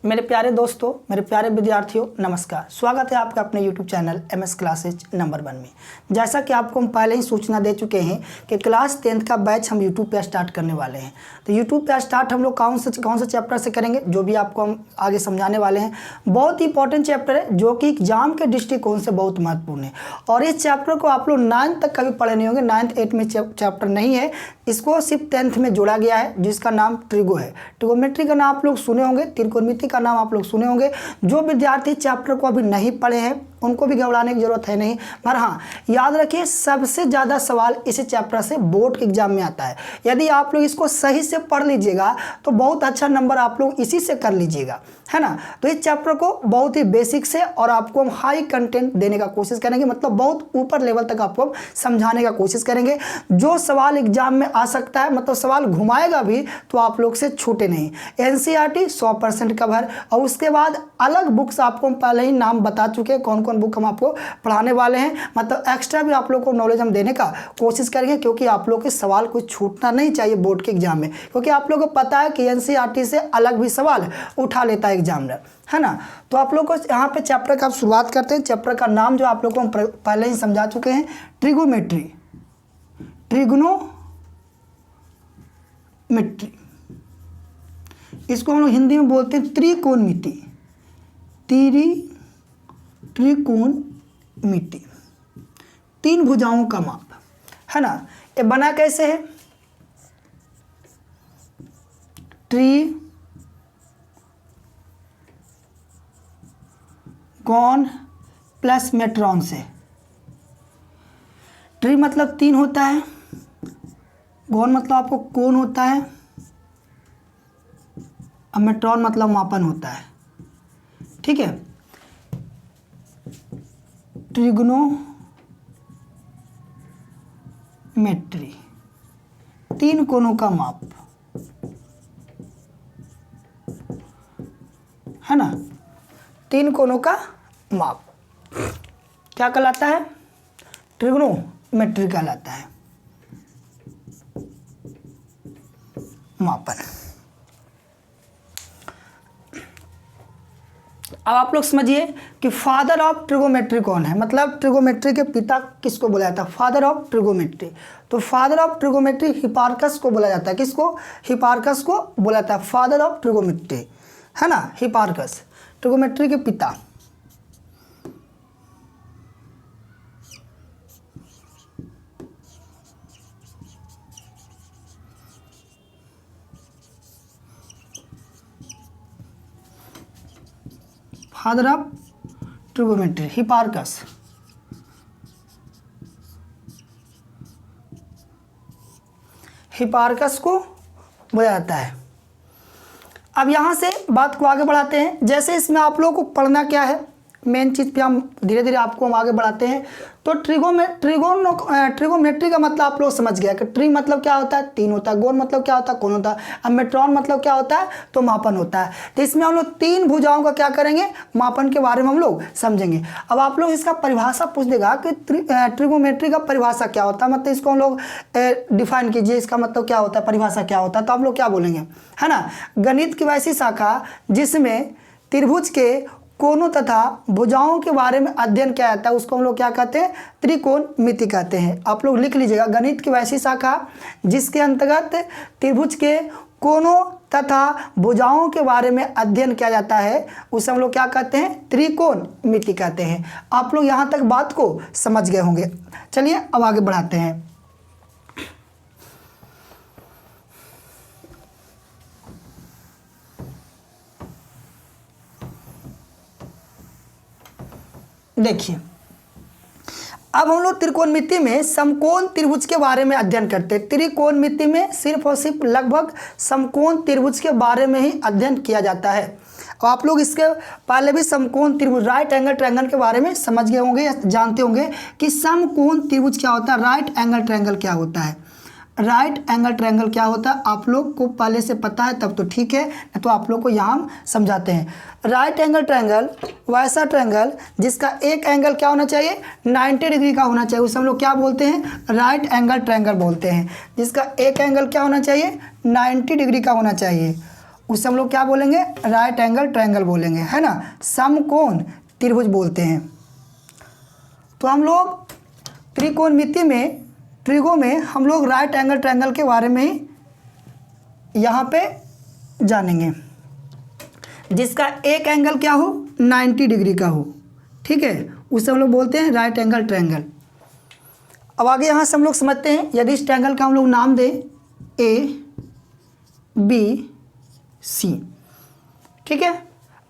मेरे प्यारे दोस्तों, मेरे प्यारे विद्यार्थियों, नमस्कार। स्वागत है आपका अपने YouTube channel MS classes number 1 में। जैसा कि आपको हम पहले ही सूचना दे चुके हैं कि क्लास 10th का बैच हम YouTube पे स्टार्ट करने वाले हैं। तो YouTube पे स्टार्ट हम लोग कौन से चैप्टर से करेंगे, जो भी आपको हम आगे समझाने वाले हैं। बहुत ही इंपॉर्टेंट चैप्टर है, जो कि एग्जाम के दृष्टिकोण से बहुत महत्वपूर्ण है। और इस चैप्टर को आप लोग 9th तक कभी पढ़े नहीं होंगे। 9th 8th में चैप्टर नहीं है, इसको सिर्फ 10th में जोड़ा गया है, जिसका नाम ट्रिगो है। ट्रिगोमेट्री का नाम आप लोग सुने होंगे, त्रिकोणमिति का नाम आप लोग सुने होंगे। जो विद्यार्थी चैप्टर को अभी नहीं पढ़े हैं उनको भी घबराने की जरूरत है नहीं, पर हाँ याद रखिए सबसे ज़्यादा सवाल इसी चैप्टर से बोर्ड के एग्जाम में आता है। यदि आप लोग इसको सही से पढ़ लीजिएगा तो बहुत अच्छा नंबर आप लोग इसी से कर लीजिएगा, है ना। तो इस चैप्टर को बहुत ही बेसिक से और आपको हम हाई कंटेंट देने का कोशिश करेंगे, मतलब बहुत ऊपर लेवल तक आपको हम समझाने का कोशिश करेंगे। जो सवाल एग्जाम में आ सकता है, मतलब सवाल घुमाएगा भी, तो आप लोग से छूटे नहीं। NCERT 100% कवर, और उसके बाद अलग बुक्स आपको हम पहले ही नाम बता चुके हैं कौन कौन बुक हम आपको पढ़ाने वाले हैं। मतलब एक्स्ट्रा भी आप लोग को नॉलेज हम देने का कोशिश करेंगे, क्योंकि आप लोग के सवाल कोई छूटना नहीं चाहिए बोर्ड के एग्जाम में, क्योंकि आप लोगों को पता है कि NCERT से अलग भी सवाल उठा लेता है एग्जामिनर, है ना। तो आप लोग को यहाँ पे चैप्टर का आप शुरुआत करते हैं। चैप्टर का नाम जो आप लोग को हम पहले ही समझा चुके हैं, ट्रिगोमेट्री। ट्रिगोनोमेट्री, इसको हम लोग हिंदी में बोलते हैं त्रिकोणमिति। त्रिकोणमिति, 3 भुजाओं का माप, है ना। ये बना कैसे है? ट्रिगोन प्लस मेट्रॉन से। ट्री मतलब 3 होता है, गोन मतलब आपको कोण होता है, और मेट्रॉन मतलब मापन होता है, ठीक है। ट्रिगोनोमेट्री, 3 कोणों का माप, है ना। 3 कोणों का माप क्या कहलाता है? ट्रिगोनोमेट्री कहलाता है, मापन। अब आप लोग समझिए कि फादर ऑफ ट्रिगोमेट्री कौन है, मतलब ट्रिगोमेट्री के पिता किसको बोला जाता है? Father of trigonometry. तो फादर ऑफ ट्रिगोमेट्री हिपार्कस को बोला जाता है। किसको? हिपार्कस को बोला जाता है फादर ऑफ ट्रिगोमेट्री, है ना। हिपार्कस ट्रिगोमेट्री के पिता। Father of trigonometry Hipparchus. Hipparchus को बोला जाता है। अब यहाँ से बात को आगे बढ़ाते हैं। जैसे इसमें आप लोगों को पढ़ना क्या है, मेन चीज़ पे हम धीरे धीरे आपको हम आगे बढ़ाते हैं। तो ट्रिगोमेट्री का मतलब आप लोग समझ गया कि ट्री मतलब क्या होता है? 3 होता है। गोन मतलब क्या होता है? कोण होता है। अब मेट्रॉन मतलब क्या होता है? तो मापन होता है। तो इसमें हम लोग 3 भुजाओं का क्या करेंगे? मापन के बारे में हम लोग समझेंगे। अब आप लोग इसका परिभाषा पूछ देगा कि ट्रिगोमेट्री का परिभाषा क्या होता है, मतलब इसको हम लोग डिफाइन कीजिए, इसका मतलब क्या होता है, परिभाषा क्या होता है। तो आप लोग क्या बोलेंगे, है ना। गणित की वैसी शाखा जिसमें त्रिभुज के कोणों तथा भुजाओं के बारे में अध्ययन किया जाता है, उसको हम लोग क्या कहते हैं? त्रिकोणमिति कहते हैं। आप लोग लिख लीजिएगा, गणित की वैसी शाखा जिसके अंतर्गत त्रिभुज के कोणों तथा भुजाओं के बारे में अध्ययन किया जाता है, उसे हम लोग क्या कहते हैं? त्रिकोणमिति कहते हैं। आप लोग यहाँ तक बात को समझ गए होंगे। चलिए अब आगे बढ़ाते हैं। देखिए, अब हम लोग त्रिकोणमिति में समकोण त्रिभुज के बारे में अध्ययन करते हैं। त्रिकोणमिति में सिर्फ और सिर्फ लगभग समकोण त्रिभुज के बारे में ही अध्ययन किया जाता है। और आप लोग इसके पहले भी समकोण त्रिभुज, राइट एंगल ट्रायंगल के बारे में समझ गए होंगे या जानते होंगे कि समकोण त्रिभुज क्या होता है, राइट एंगल ट्रायंगल क्या होता है। राइट एंगल ट्रायंगल क्या होता है आप लोग को पहले से पता है तब तो ठीक है, नहीं तो आप लोग को यहाँ हम समझाते हैं। राइट एंगल ट्रायंगल वैसा ट्रायंगल जिसका एक एंगल क्या होना चाहिए, 90 डिग्री का होना चाहिए, उसे हम लोग क्या बोलते हैं, राइट एंगल ट्रायंगल बोलते हैं। जिसका एक एंगल क्या होना चाहिए, 90 डिग्री का होना चाहिए, उसे हम लोग क्या बोलेंगे, राइट एंगल ट्रायंगल बोलेंगे, है ना। समकोण त्रिभुज बोलते हैं। तो हम लोग त्रिकोणमिति में, त्रिगो में हम लोग राइट एंगल ट्रायंगल के बारे में ही यहाँ पे जानेंगे, जिसका एक एंगल क्या हो, 90 डिग्री का हो, ठीक है, उसे हम लोग बोलते हैं राइट एंगल ट्रायंगल। अब आगे यहाँ से हम लोग समझते हैं, यदि इस ट्रायंगल का हम लोग नाम दें ABC, ठीक है।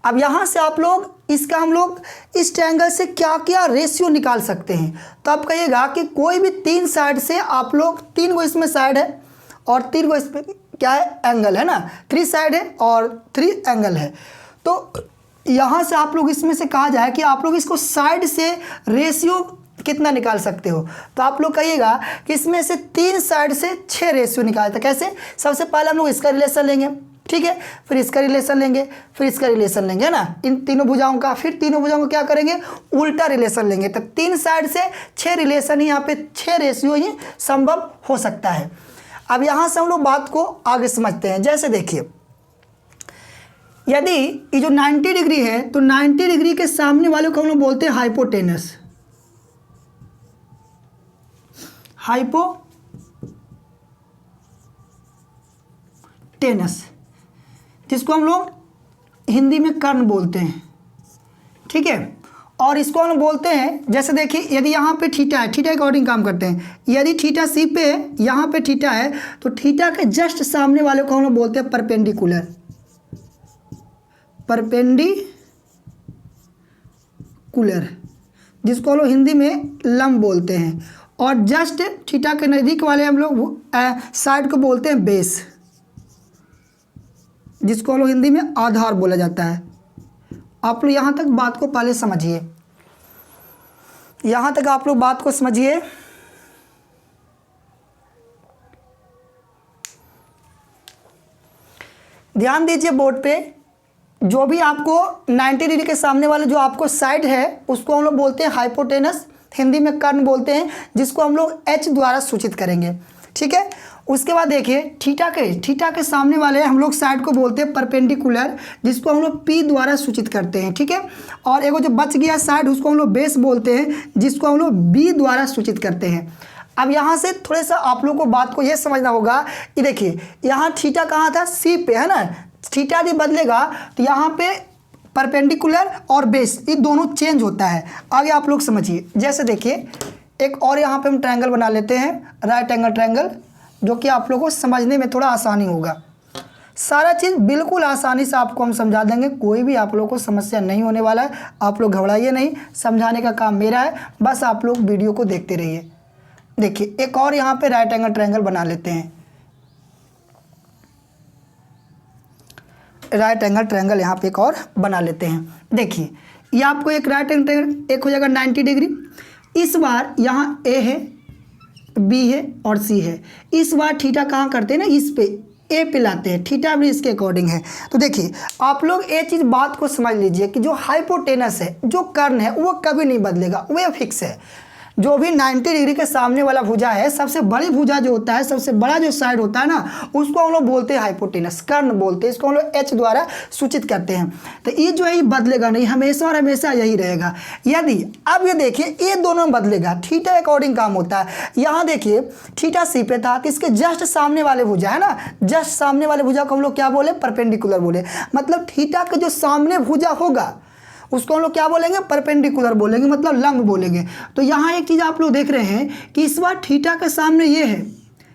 अब यहाँ से आप लोग इसका हम लोग इस ट्रायंगल से क्या क्या रेशियो निकाल सकते हैं। तो आप कहिएगा कि कोई भी 3 साइड से आप लोग, 3 गो इसमें साइड है और 3 गो इसमें क्या है, एंगल है ना, 3 साइड है और 3 एंगल है। तो यहाँ से आप लोग इसमें से कहा जाए कि आप लोग इसको साइड से रेशियो कितना निकाल सकते हो। तो आप लोग कहिएगा कि इसमें से 3 साइड से 6 रेशियो निकालते हैं। कैसे, सबसे पहले हम लोग इसका रिलेशन लेंगे, ठीक है, फिर इसका रिलेशन लेंगे, फिर इसका रिलेशन लेंगे, है ना, इन तीनों भुजाओं का। फिर तीनों भुजाओं को क्या करेंगे, उल्टा रिलेशन लेंगे। तो 3 साइड से 6 रिलेशन ही, यहाँ पे 6 रेशियो ही संभव हो सकता है। अब यहाँ से हम लोग बात को आगे समझते हैं। जैसे देखिए, यदि ये जो 90 डिग्री है, तो 90 डिग्री के सामने वाले को हम लोग बोलते हैं हाइपोटेनस, हाइपोटेनस, जिसको हम लोग हिंदी में कर्ण बोलते हैं, ठीक है। और इसको हम बोलते हैं, जैसे देखिए, यदि यहाँ पे थीटा है, थीटा के अकॉर्डिंग काम करते हैं। यदि थीटा सी पे है, यहाँ पे थीटा है, तो थीटा के जस्ट सामने वाले को हम लोग बोलते हैं परपेंडिकुलर, परपेंडिकुलर, जिसको हम लोग हिंदी में लंब बोलते हैं। और जस्ट थीटा के नज़दीक वाले हम लोग साइड को बोलते हैं बेस, जिसको हम लोग हिंदी में आधार बोला जाता है। आप लोग यहाँ तक बात को पहले समझिए, यहाँ तक आप लोग बात को समझिए। ध्यान दीजिए बोर्ड पे, जो भी आपको 90 डिग्री के सामने वाले जो आपको साइड है, उसको हम लोग बोलते हैं हाइपोटेनस, हिंदी में कर्ण बोलते हैं, जिसको हम लोग H द्वारा सूचित करेंगे, ठीक है। उसके बाद देखिए, थीटा के सामने वाले हम लोग साइड को बोलते हैं परपेंडिकुलर, जिसको हम लोग P द्वारा सूचित करते हैं, ठीक है। और एगो जो बच गया साइड, उसको हम लोग बेस बोलते हैं, जिसको हम लोग B द्वारा सूचित करते हैं। अब यहाँ से थोड़ा सा आप लोगों को बात को ये समझना होगा कि देखिए, यहाँ थीटा कहाँ था, C पे, है ना। थीटा यदि बदलेगा तो यहाँ पे परपेंडिकुलर और बेस, ये दोनों चेंज होता है। आगे आप लोग समझिए। जैसे देखिए, एक और यहाँ पे हम ट्रायंगल बना लेते हैं, राइट एंगल ट्रायंगल, जो कि आप लोगों को समझने में थोड़ा आसानी होगा। सारा चीज़ बिल्कुल आसानी से आपको हम समझा देंगे, कोई भी आप लोगों को समस्या नहीं होने वाला है। आप लोग घबराइए नहीं, समझाने का काम मेरा है, बस आप लोग वीडियो को देखते रहिए। देखिए, एक और यहाँ पे राइट एंगल ट्रायंगल बना लेते हैं। राइट एंगल ट्रायंगल यहाँ पे एक और बना लेते हैं। देखिए, ये आपको एक राइट एंगल ट्रायंगल, एक हो जाएगा 90 डिग्री। इस बार यहाँ A है, B है और C है। इस बार थीटा कहाँ करते हैं ना, इस पे A पे लाते हैं, थीटा भी इसके अकॉर्डिंग है। तो देखिए, आप लोग ये चीज़ बात को समझ लीजिए कि जो हाइपोटेनस है, जो कर्ण है, वो कभी नहीं बदलेगा, वो फिक्स है। जो भी 90 डिग्री के सामने वाला भुजा है, सबसे बड़ी भुजा जो होता है, सबसे बड़ा जो साइड होता है ना, उसको हम लोग बोलते हैं हाइपोटेनस, कर्ण बोलते हैं। इसको हम लोग H द्वारा सूचित करते हैं। तो ये जो है, ये बदलेगा नहीं, हमेशा और हमेशा यही रहेगा। यदि अब ये देखिए, ये दोनों बदलेगा, थीटा अकॉर्डिंग काम होता है। यहाँ देखिए, थीटा C पे था, तो इसके जस्ट सामने वाले भुजा है ना, जस्ट सामने वाले भुजा को हम लोग क्या बोले, परपेंडिकुलर बोले। मतलब थीटा के जो सामने भुजा होगा, उसको हम लोग क्या बोलेंगे, परपेंडिकुलर बोलेंगे, मतलब लंब बोलेंगे। तो यहाँ एक चीज़ आप लोग देख रहे हैं कि इस बार थीटा के सामने ये है,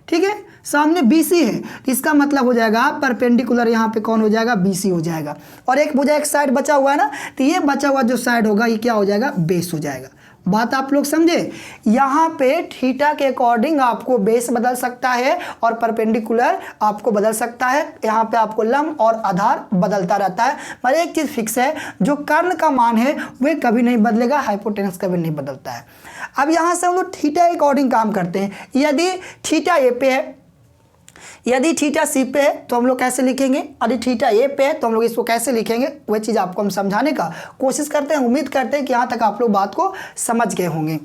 ठीक है, सामने BC है, तो इसका मतलब हो जाएगा परपेंडिकुलर, यहाँ पे कौन हो जाएगा, BC हो जाएगा। और एक भुजा, एक साइड बचा हुआ है ना, तो ये बचा हुआ जो साइड होगा, ये क्या हो जाएगा, बेस हो जाएगा। बात आप लोग समझे। यहाँ पे थीटा के अकॉर्डिंग आपको बेस बदल सकता है और परपेंडिकुलर आपको बदल सकता है। यहाँ पे आपको लंब और आधार बदलता रहता है, पर एक चीज़ फिक्स है, जो कर्ण का मान है वह कभी नहीं बदलेगा, हाइपोटेनस कभी नहीं बदलता है। अब यहाँ से हम लोग थीटा के अकॉर्डिंग काम करते हैं। यदि थीटा A पे है, यदि थीटा C पे है, तो हम लोग कैसे लिखेंगे, यदि थीटा A पे है तो हम लोग इसको कैसे लिखेंगे, वह चीज़ आपको हम समझाने का कोशिश करते हैं। उम्मीद करते हैं कि यहाँ तक आप लोग बात को समझ गए होंगे।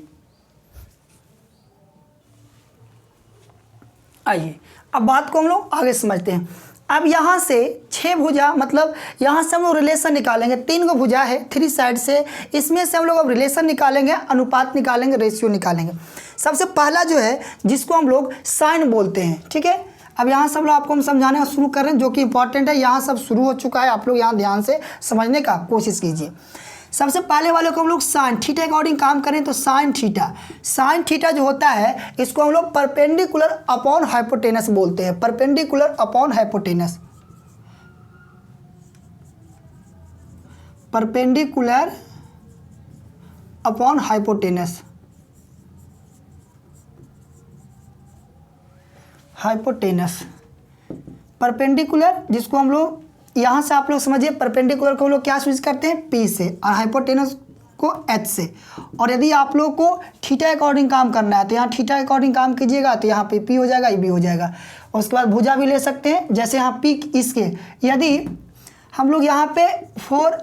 आइए, अब बात को हम लोग आगे समझते हैं। अब यहाँ से 6 भुजा, मतलब यहाँ से हम लोग रिलेशन निकालेंगे। 3 को भुजा है 3 साइड से, इसमें से हम लोग अब रिलेशन निकालेंगे, अनुपात निकालेंगे, रेशियो निकालेंगे। सबसे पहला जो है जिसको हम लोग साइन बोलते हैं, ठीक है। अब यहाँ सब लोग आपको हम समझाने शुरू कर रहे हैं, जो कि इंपॉर्टेंट है। यहाँ सब शुरू हो चुका है, आप लोग यहाँ ध्यान से समझने का कोशिश कीजिए। सबसे पहले वाले को हम लोग साइन थीटा अकॉर्डिंग काम करें तो साइन थीटा जो होता है इसको हम लोग परपेंडिकुलर अपॉन हाइपोटेनस बोलते हैं। Perpendicular upon hypotenuse, perpendicular upon hypotenuse, perpendicular जिसको हम लोग यहाँ से आप लोग समझिए, परपेंडिकुलर को हम लोग क्या यूज करते हैं, P से, और हाइपोटेनस को H से। और यदि आप लोग को थीटा अकॉर्डिंग काम करना है तो यहाँ थीटा अकॉर्डिंग काम कीजिएगा तो यहाँ पे P हो जाएगा, ये भी हो जाएगा। और उसके बाद भुजा भी ले सकते हैं, जैसे यहाँ P इसके, यदि हम लोग यहाँ पे 4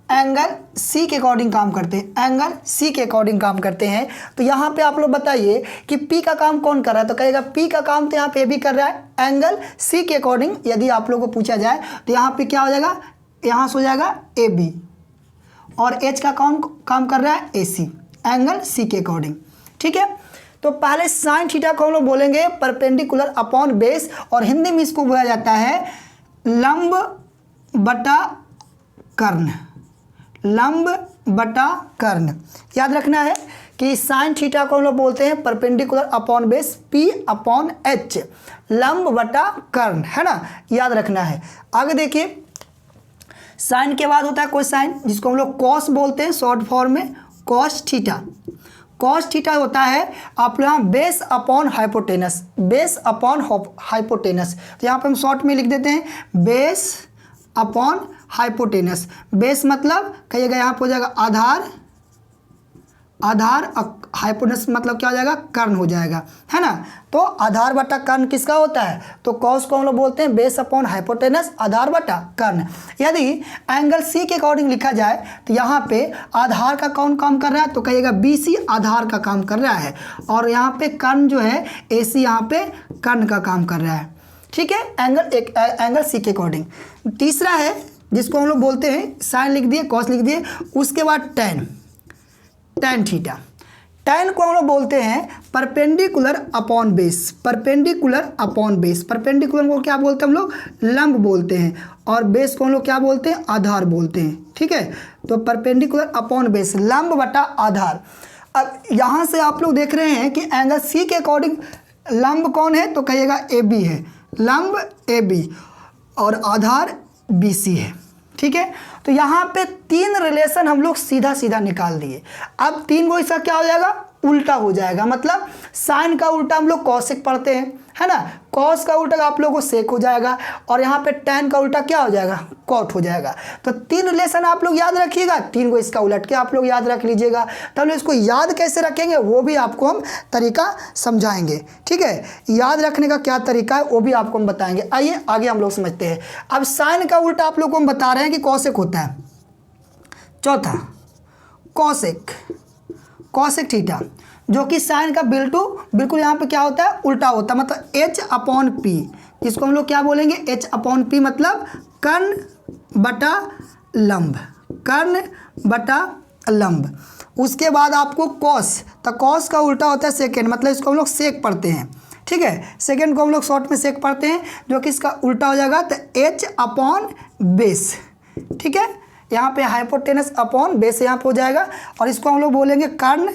एंगल C के अकॉर्डिंग काम करते हैं, एंगल C के अकॉर्डिंग काम करते हैं, तो यहाँ पे आप लोग बताइए कि P का काम कौन कर रहा है, तो कहेगा P का काम तो यहाँ पे भी कर रहा है एंगल C के अकॉर्डिंग। यदि आप लोगों को पूछा जाए तो यहाँ पे क्या हो जाएगा, यहाँ से हो जाएगा AB, और H का काम कर रहा है AC, एंगल C के अकॉर्डिंग, ठीक है। तो पहले साइन थीटा को हम लोग बोलेंगे परपेंडिकुलर अपॉन बेस, और हिंदी में इसको बोला जाता है लंब बटा कर्ण, लंब बटा कर्ण। याद रखना है कि साइन थीटा को हम लोग बोलते हैं perpendicular upon base P upon H, लंब बटा कर्ण, है ना, याद रखना है। आगे देखिए, साइन के बाद होता है कोसाइन, जिसको हम लोग कॉस बोलते हैं शॉर्ट फॉर्म में, कॉस थीटा। कॉस थीटा होता है आप लोग यहाँ base upon hypotenuse, base upon hypotenuse. तो यहाँ पे हम शॉर्ट में लिख देते हैं बेस अपॉन हाइपोटेनस। बेस मतलब कहिएगा यहाँ पे हो जाएगा आधार, आधार, हाइपोटेनस मतलब क्या हो जाएगा, कर्ण हो जाएगा, है ना। तो आधार बटा कर्ण किसका होता है, तो कॉस को हम लोग बोलते हैं बेस अपॉन हाइपोटेनस, आधार बटा कर्ण। यदि एंगल सी के अकॉर्डिंग लिखा जाए तो यहाँ पे आधार का कौन काम कर रहा है, तो कहिएगा BC आधार का काम कर रहा है, और यहाँ पे कर्ण जो है AC यहाँ पे कर्ण का काम कर रहा है, ठीक है, एंगल सी के अकॉर्डिंग। तीसरा है जिसको हम लोग बोलते हैं, साइन लिख दिए, कॉस लिख दिए, उसके बाद टैन थीटा। टैन को हम लोग बोलते हैं perpendicular upon base, perpendicular upon base. Perpendicular को क्या बोलते हैं हम लोग, लंब बोलते हैं, और बेस को हम लोग क्या बोलते हैं, आधार बोलते हैं, ठीक है। तो परपेंडिकुलर अपॉन बेस, लंब बटा आधार। अब यहाँ से आप लोग देख रहे हैं कि एंगल सी के अकॉर्डिंग लंब कौन है, तो कहिएगा AB है, लंब AB, और आधार BC है, ठीक है। तो यहाँ पे 3 रिलेशन हम लोग सीधा सीधा निकाल दिए। अब 3 को इसका क्या हो जाएगा, उल्टा हो जाएगा, मतलब साइन का उल्टा हम लोग कॉसेक पढ़ते हैं, है ना, कॉस का उल्टा आप लोगों को सेक हो जाएगा, और यहाँ पे टैन का उल्टा क्या हो जाएगा, कॉट हो जाएगा। तो 3 रिलेशन आप लोग याद रखिएगा, 3 को इसका उलट के आप लोग याद रख लीजिएगा। तब इसको याद कैसे रखेंगे वो भी आपको हम तरीका समझाएंगे, ठीक है। याद रखने का क्या तरीका है वो भी आपको हम बताएंगे। आइए आगे हम लोग समझते हैं। अब साइन का उल्टा आप लोग को हम बता रहे हैं कि कॉसेक होता है। चौथा कॉसेक, कॉसेक थीटा, जो कि साइन का बिल्कुल यहाँ पे क्या होता है, उल्टा होता है, मतलब H अपॉन P, जिसको हम लोग क्या बोलेंगे, H अपॉन P, मतलब कर्ण बटा लंब, कर्ण बटा लंब। उसके बाद आपको कॉस, तो कॉस का उल्टा होता है सेकेंड, मतलब इसको हम लोग सेक पढ़ते हैं, ठीक है। सेकेंड को हम लोग शॉर्ट में सेक पढ़ते हैं, जो कि इसका उल्टा हो जाएगा तो H अपॉन बेस, ठीक है। यहाँ पे हाइपोटेनस अपॉन बेस यहाँ पे हो जाएगा, और इसको हम लोग बोलेंगे कर्ण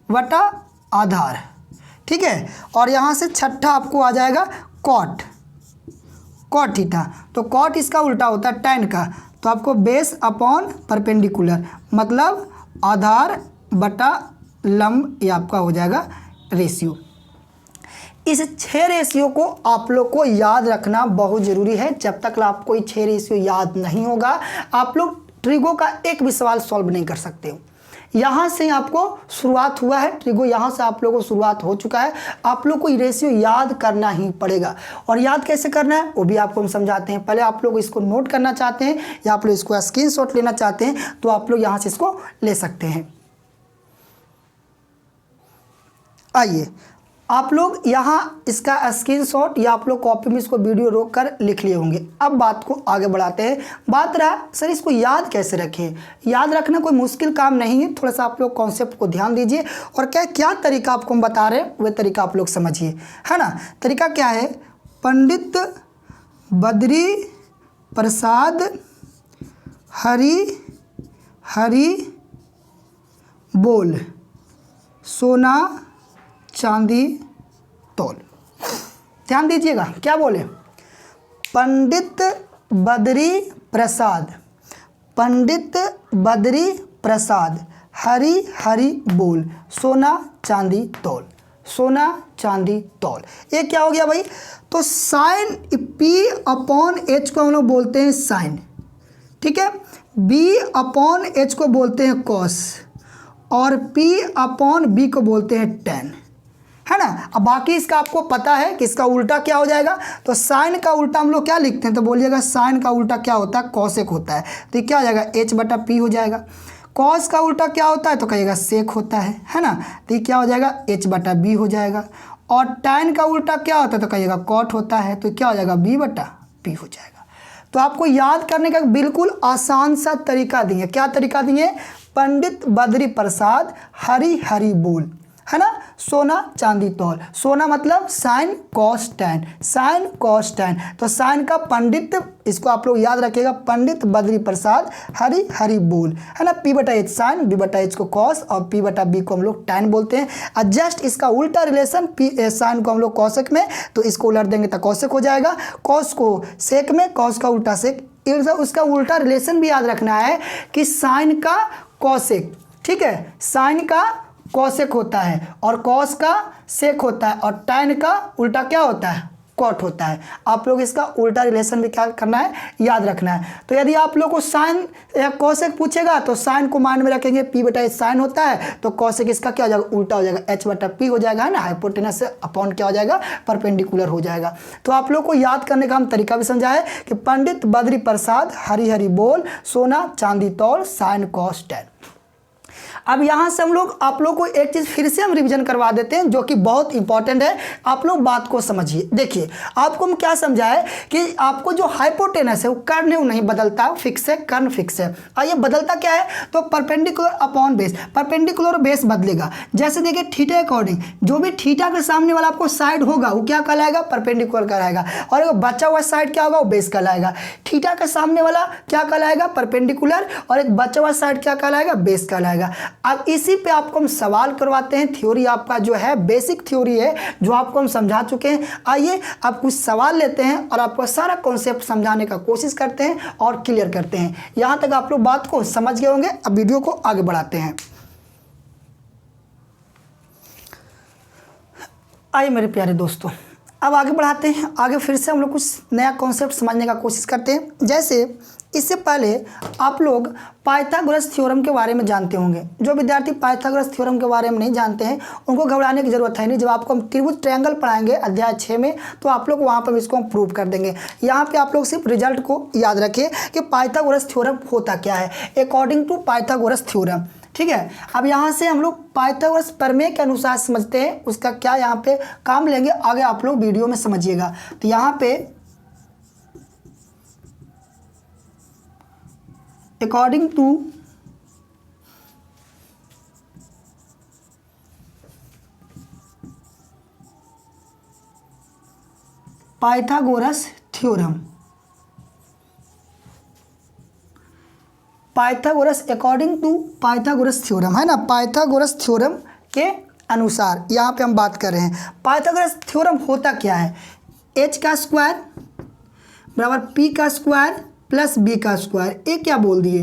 बटा आधार, ठीक है। और यहाँ से छठा आपको आ जाएगा कॉट, कॉट थीटा। तो कॉट इसका उल्टा होता है टैन का, तो आपको बेस अपॉन परपेंडिकुलर, मतलब आधार बटा लंब, ये आपका हो जाएगा रेशियो। इस 6 रेशियो को आप लोग को याद रखना बहुत ज़रूरी है। जब तक आपको ये 6 रेशियो याद नहीं होगा, आप लोग ट्रिगो का एक भी सवाल सॉल्व नहीं कर सकते हो। यहाँ से आपको शुरुआत हुआ है, ट्रिगो यहाँ से आप लोगों को शुरुआत हो चुका है। आप लोग को ये रेशियो याद करना ही पड़ेगा, और याद कैसे करना है वो भी आपको हम समझाते हैं। पहले आप लोग इसको नोट करना चाहते हैं या आप लोग इसको स्क्रीनशॉट लेना चाहते हैं तो आप लोग यहाँ से इसको ले सकते हैं। आइए आप लोग यहाँ इसका स्क्रीनशॉट या आप लोग कॉपी में इसको वीडियो रोक कर लिख लिए होंगे। अब बात को आगे बढ़ाते हैं। बात रहा सर इसको याद कैसे रखें। याद रखना कोई मुश्किल काम नहीं है, थोड़ा सा आप लोग कॉन्सेप्ट को ध्यान दीजिए और क्या तरीका आपको हम बता रहे हैं वह तरीका आप लोग समझिए, है ना। तरीका क्या है, पंडित बद्री प्रसाद हरी हरी बोल, सोना चांदी तौल। ध्यान दीजिएगा क्या बोले, पंडित बद्री प्रसाद, पंडित बद्री प्रसाद हरी हरी बोल, सोना चांदी तौल, सोना चांदी तौल। ये क्या हो गया भाई, तो साइन पी अपॉन एच को हम लोग बोलते हैं साइन, ठीक है। बी अपॉन एच को बोलते हैं कॉस और पी अपॉन बी को बोलते हैं टेन, है ना। अब बाकी इसका आपको पता है कि इसका उल्टा क्या हो जाएगा, तो साइन का उल्टा हम लोग क्या लिखते हैं, तो बोलिएगा साइन का उल्टा क्या होता है, कॉसेक होता है। तो ये क्या हो जाएगा, एच बटा पी हो जाएगा। कॉस का उल्टा क्या होता है, तो कहिएगा सेक होता है ना। तो ये क्या हो जाएगा, एच बटा बी हो जाएगा। और टैन का उल्टा क्या होता है, तो कहिएगा कॉट होता है। तो क्या हो जाएगा, बी बटा पी हो जाएगा। तो आपको याद करने का बिल्कुल आसान सा तरीका दिए। क्या तरीका दिए, पंडित बद्री प्रसाद हरी हरी बोल, है ना, सोना चांदी तौल। सोना मतलब sine cos tan, sine cos tan. तो साइन का पंडित, इसको आप लोग याद रखिएगा, पंडित बद्री प्रसाद हरी हरी बोल, है ना। पी बटा एच साइन, बी बटा एच को कॉस और पी बटा बी को हम लोग टैन बोलते हैं। और जस्ट इसका उल्टा रिलेशन, पी साइन को हम लोग कॉसेक में, तो इसको उलट देंगे तो कॉसेक हो जाएगा। कॉस को सेक में, कॉस का उल्टा सेक। उसका उल्टा रिलेशन भी याद रखना है कि साइन का कॉसेक, ठीक है, साइन का कॉसेक होता है और कॉस का सेक होता है और टैन का उल्टा क्या होता है, कॉट होता है। आप लोग इसका उल्टा रिलेशन भी क्या करना है, याद रखना है। तो यदि आप लोग को साइन या कॉसेक पूछेगा तो साइन को मान में रखेंगे, पी बटा एच साइन होता है, तो कॉसेक इसका क्या हो जाएगा, उल्टा हो जाएगा, एच बटा पी हो जाएगा, है ना। हाइपोटेनस से अपॉन क्या हो जाएगा, परपेंडिकुलर हो जाएगा। तो आप लोग को याद करने का हम तरीका भी समझा है कि पंडित बद्री प्रसाद हरी हरी बोल, सोना चांदी तौल, साइन कॉस टैन। अब यहाँ से हम लोग आप लोग को एक चीज़ फिर से हम रिवीजन करवा देते हैं जो कि बहुत इंपॉर्टेंट है। आप लोग बात को समझिए। देखिए आपको हम क्या समझाए कि आपको जो हाइपोटेनस है वो कर्ण है, वो नहीं बदलता, फिक्स है, कर्ण फिक्स है। और ये बदलता क्या है, तो perpendicular upon base, perpendicular base बदलेगा। जैसे देखिए थीटा अकॉर्डिंग, जो भी थीटा के सामने वाला आपको साइड होगा वो क्या कहलाएगा, परपेंडिकुलर कहलाएगा। और एक बचा हुआ साइड क्या होगा, वो बेस कहलाएगा। थीटा के सामने वाला क्या कहलाएगा, परपेंडिकुलर, और एक बचा हुआ साइड क्या कहलाएगा, बेस कहलाएगा। अब इसी पे आपको हम सवाल करवाते हैं। थ्योरी आपका जो है बेसिक थ्योरी है जो आपको हम समझा चुके हैं। आइए अब कुछ सवाल लेते हैं और आपको सारा कॉन्सेप्ट समझाने का कोशिश करते हैं और क्लियर करते हैं। यहाँ तक आप लोग बात को समझ गए होंगे। अब वीडियो को आगे बढ़ाते हैं। आइए मेरे प्यारे दोस्तों, अब आगे बढ़ाते हैं। आगे फिर से हम लोग कुछ नया कॉन्सेप्ट समझने का कोशिश करते हैं। जैसे इससे पहले आप लोग पाइथागोरस थ्योरम के बारे में जानते होंगे। जो विद्यार्थी पाइथागोरस थ्योरम के बारे में नहीं जानते हैं उनको घबराने की जरूरत है नहीं। जब आपको हम त्रिभुज ट्रायंगल पढ़ाएंगे अध्याय 6 में, तो आप लोग वहाँ पर इसको हम प्रूव कर देंगे। यहाँ पे आप लोग सिर्फ रिजल्ट को याद रखिए कि पाइथागोरस थ्योरम होता क्या है, अकॉर्डिंग टू पाइथागोरस थ्योरम। ठीक है, अब यहाँ से हम लोग पाइथागोरस प्रमेय के अनुसार समझते हैं, उसका क्या यहाँ पे काम लेंगे आगे आप लोग वीडियो में समझिएगा। तो यहाँ पे according to Pythagoras theorem, Pythagoras according to Pythagoras theorem, है ना। पाइथागोरस थ्योरम के अनुसार यहाँ पे हम बात कर रहे हैं। पाइथागोरस थ्योरम होता क्या है, h का स्क्वायर बराबर p का स्क्वायर प्लस b का स्क्वायर। ये क्या बोल दिए,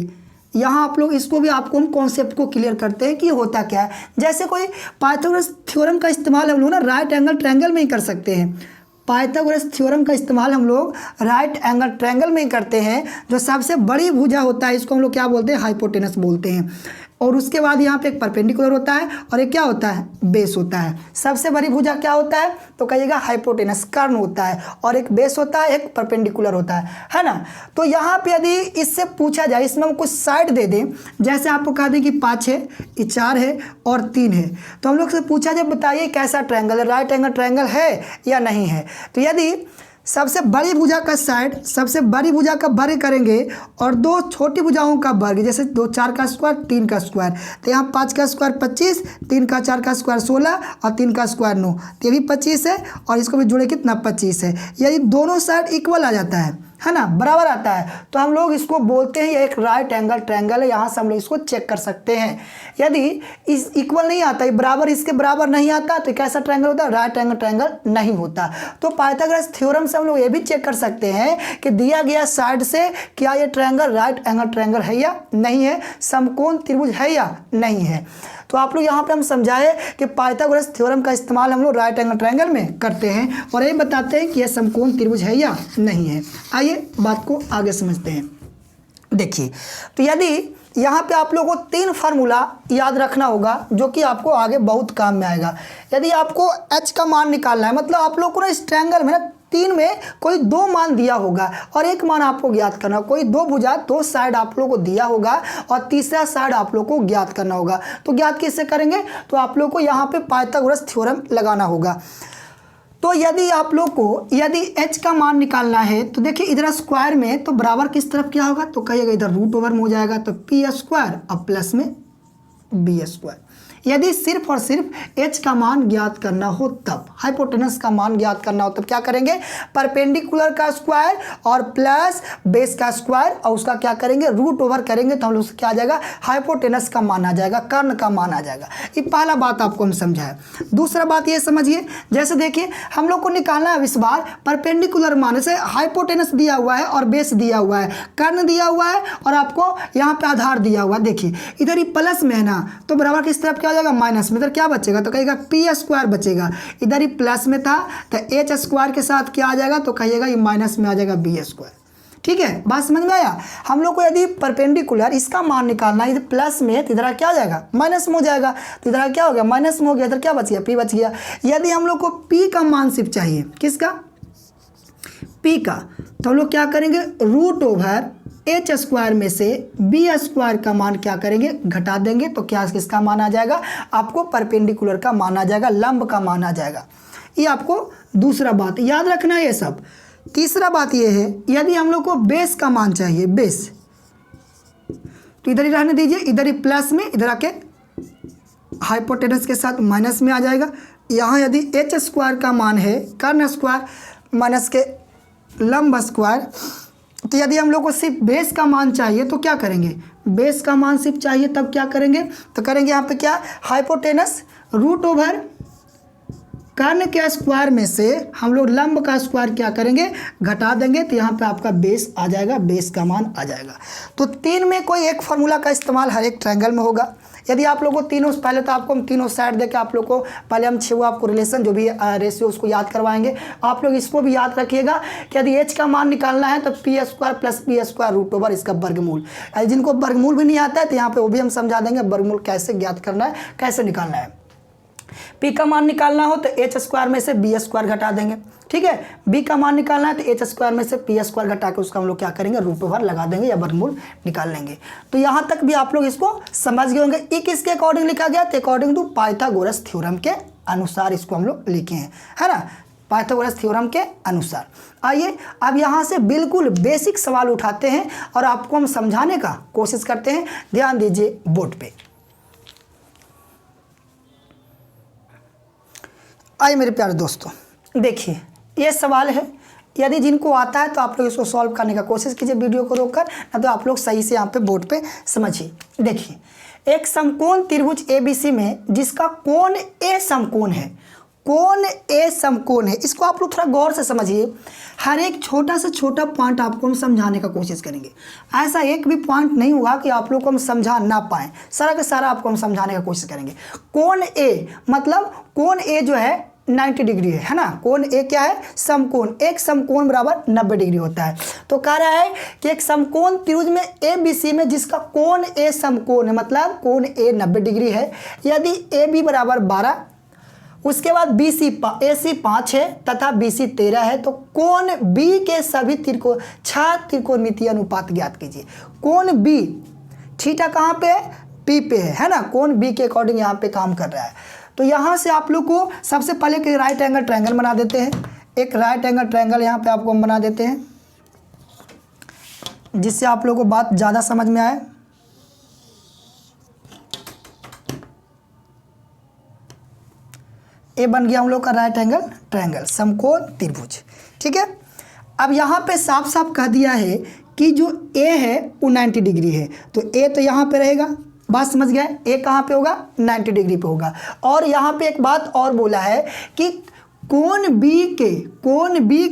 यहाँ आप लोग इसको भी आपको हम कॉन्सेप्ट को क्लियर करते हैं कि होता क्या है। जैसे कोई पाइथागोरस थ्योरम का इस्तेमाल हम लोग ना राइट एंगल ट्रायंगल में ही कर सकते हैं। पाइथागोरस थ्योरम का इस्तेमाल हम लोग राइट एंगल ट्रायंगल में ही करते हैं। जो सबसे बड़ी भुजा होता है इसको हम लोग क्या बोलते हैं, हाइपोटेनस बोलते हैं। और उसके बाद यहाँ पे एक परपेंडिकुलर होता है और एक क्या होता है, बेस होता है। सबसे बड़ी भुजा क्या होता है, तो कहिएगा हाइपोटेनस, कर्ण होता है, और एक बेस होता है, एक परपेंडिकुलर होता है ना। तो यहाँ पे यदि इससे पूछा जाए, इसमें हम कुछ साइड दे दें, जैसे आपको कहा दें कि 5 है, ये 4 है और 3 है, तो हम लोग से पूछा जाए बताइए कैसा ट्रायंगल है, राइट एंगल ट्रायंगल है या नहीं है। तो यदि सबसे बड़ी भुजा का साइड, सबसे बड़ी भुजा का वर्ग करेंगे और दो छोटी भुजाओं का वर्ग, जैसे 2 4 का स्क्वायर 3 का स्क्वायर, तो यहाँ 5 का स्क्वायर 25, 3 का 4 का स्क्वायर 16 और 3 का स्क्वायर 9, तो ये भी 25 है और इसको भी जोड़े कितना 25 है। यदि दोनों साइड इक्वल आ जाता है ना, बराबर आता है, तो हम लोग इसको बोलते हैं ये एक राइट एंगल ट्रायंगल है। यहाँ से हम लोग इसको चेक कर सकते हैं। यदि इस इक्वल नहीं आता, बराबर इसके बराबर नहीं आता, तो कैसा ट्रायंगल होता है, राइट एंगल ट्रायंगल नहीं होता। तो पाइथागोरस थ्योरम से हम लोग ये भी चेक कर सकते हैं कि दिया गया साइड से क्या ये ट्रायंगल राइट एंगल ट्रायंगल है या नहीं है, समकोण त्रिभुज है या नहीं है। तो आप लोग यहाँ पे हम समझाए कि पाइथागोरस थ्योरम का इस्तेमाल हम लोग राइट एंगल ट्रायंगल में करते हैं और ये बताते हैं कि यह समकोण त्रिभुज है या नहीं है। आइए बात को आगे समझते हैं। देखिए, तो यदि यहाँ पे आप लोगों को 3 फार्मूला याद रखना होगा जो कि आपको आगे बहुत काम में आएगा। यदि आपको h का मान निकालना है, मतलब आप लोग को ना इस ट्रायंगल में ना 3 में कोई 2 मान दिया होगा और एक मान आपको ज्ञात करना होगा। कोई 2 भुजा 2 साइड आप लोग को दिया होगा और तीसरा साइड आप लोग को ज्ञात करना होगा। तो ज्ञात कैसे करेंगे, तो आप लोग को यहाँ पे पाइथागोरस थ्योरम लगाना होगा। तो यदि आप लोग को यदि h का मान निकालना है, तो देखिए इधर स्क्वायर में तो बराबर किस तरफ क्या होगा, तो कहिएगा इधर रूट ओवर में हो जाएगा, तो p स्क्वायर अब प्लस में b स्क्वायर। यदि सिर्फ और सिर्फ h का मान ज्ञात करना हो तब, हाइपोटेनस का मान ज्ञात करना हो तब क्या करेंगे, परपेंडिकुलर का स्क्वायर और प्लस बेस का स्क्वायर और उसका क्या करेंगे, रूट ओवर करेंगे, तो हम लोग क्या आ जाएगा, हाइपोटेनस का मान आ जाएगा, कर्ण का मान आ जाएगा। ये पहला बात आपको हम समझाए। दूसरा बात ये समझिए, जैसे देखिए हम लोग को निकालना है इस बार परपेंडिकुलर मान से, हाइपोटेनस दिया हुआ है और बेस दिया हुआ है, कर्ण दिया हुआ है और आपको यहाँ पे आधार दिया हुआ है। देखिए इधर ही प्लस में है ना, तो बराबर किस तरफ क्या जाएगा, माइनस में, इधर क्या बचेगा, तो कहिएगा पी स्क्वायर बचेगा। इधर ही प्लस में था तो एच स्क्वायर के साथ क्या आ जाएगा, तो कहिएगा ये माइनस में आ जाएगा बी स्क्वायर। ठीक है, बात समझ में आया। हम लोग को यदि परपेंडिकुलर इसका मान निकालना है, इधर प्लस में, तो इधर क्या आ जाएगा, माइनस में हो जाएगा, तो इधर क्या हो गया, माइनस में हो गया, इधर क्या बच गया, पी बच गया। यदि हम लोग को पी का मान सिर्फ चाहिए, किसका, पी का, तो हम लोग क्या करेंगे, रूट ओवर एच स्क्वायर में से बी स्क्वायर का मान क्या करेंगे, घटा देंगे, तो क्या किसका मान आ जाएगा, आपको परपेंडिकुलर का मान आ जाएगा, लंब का मान आ जाएगा। ये आपको दूसरा बात याद रखना है ये सब। तीसरा बात ये है, यदि हम लोग को बेस का मान चाहिए, बेस, तो इधर ही रहने दीजिए, इधर ही प्लस में, इधर आके हाइपोटेनस के साथ माइनस में आ जाएगा। यहाँ यदि एच स्क्वायर का मान है, कर्ण स्क्वायर माइनस के लंब स्क्वायर, तो यदि हम लोग को सिर्फ बेस का मान चाहिए तो क्या करेंगे, बेस का मान सिर्फ चाहिए तब क्या करेंगे, तो करेंगे यहाँ पे क्या, हाइपोटेनस रूट ओवर कर्ण के स्क्वायर में से हम लोग लंब का स्क्वायर क्या करेंगे, घटा देंगे, तो यहाँ पे आपका बेस आ जाएगा, बेस का मान आ जाएगा। तो 3 में कोई एक फार्मूला का इस्तेमाल हर एक ट्रायंगल में होगा। यदि आप लोगों को तीनों, पहले तो आपको हम तीनों साइड देके आप लोग को पहले हम 6 आपको रिलेशन जो भी रेशियो उसको याद करवाएंगे। आप लोग इसको भी याद रखिएगा कि यदि h का मान निकालना है तो p square plus b square root over इसका वर्गमूल। जिनको वर्गमूल भी नहीं आता है तो यहाँ पे वो भी हम समझा देंगे वर्गमूल कैसे ज्ञात करना है, कैसे निकालना है। पी का मान निकालना हो तो एच स्क्वायर में से बी स्क्वायर घटा देंगे, ठीक है। बी का मान निकालना है तो एच स्क्वायर में से पी स्क्वायर घटा के उसका हम लोग क्या करेंगे, रूट ओवर लगा देंगे या वर्गमूल निकाल लेंगे। तो यहाँ तक भी आप लोग इसको समझ गए होंगे। ये किसके अकॉर्डिंग लिखा गया, तो अकॉर्डिंग टू पाइथागोरस थ्योरम के अनुसार इसको हम लोग लिखे हैं, है ना, पाइथागोरस थ्योरम के अनुसार। आइए अब यहाँ से बिल्कुल बेसिक सवाल उठाते हैं और आपको हम समझाने का कोशिश करते हैं। ध्यान दीजिए बोर्ड पे। आइए मेरे प्यारे दोस्तों, देखिए ये सवाल है। यदि जिनको आता है तो आप लोग इसको सॉल्व करने का कोशिश कीजिए वीडियो को रोककर, ना तो आप लोग सही से यहाँ पे बोर्ड पे समझिए। देखिए, एक समकोण त्रिभुज ABC में जिसका कोण A समकोण है, कोण A समकोण है, इसको आप लोग थोड़ा गौर से समझिए। हर एक छोटा से छोटा पॉइंट आपको हम समझाने का कोशिश करेंगे। ऐसा एक भी पॉइंट नहीं हुआ कि आप लोग को हम समझा ना पाएँ, सारा का सारा आपको हम समझाने का कोशिश करेंगे। कोण A मतलब कोण A जो है 90 डिग्री है ना। कोण ए क्या है, समकोण। एक समकोण बराबर 90 डिग्री होता है। तो कह रहा है कि एक समकोण त्रिभुज में ए बी सी में जिसका कोण ए समकोण है, मतलब कोण ए 90 डिग्री है, यदि ए बी बराबर 12, उसके बाद बी सी ए सी 5 है तथा बी सी 13 है, तो कोण बी के सभी त्रिकोण 6 त्रिकोणमितीय अनुपात ज्ञात कीजिए। कोण बी थीटा कहाँ पे है, पी पे है ना। कोण बी के अकॉर्डिंग यहाँ पे काम कर रहा है। तो यहाँ से आप लोग को सबसे पहले एक राइट एंगल ट्रायंगल बना देते हैं। एक राइट एंगल ट्रायंगल यहाँ पे आपको हम बना देते हैं, जिससे आप लोगों को बात ज़्यादा समझ में आए। ये बन गया हम लोग का राइट एंगल ट्रायंगल, समकोण त्रिभुज। ठीक है, अब यहाँ पे साफ साफ कह दिया है कि जो ए है वो 90 डिग्री है, तो ए तो यहाँ पे रहेगा। बात समझ गए, ए कहाँ पे होगा, 90 डिग्री पे होगा। और यहाँ पे एक बात और बोला है कि कोण बी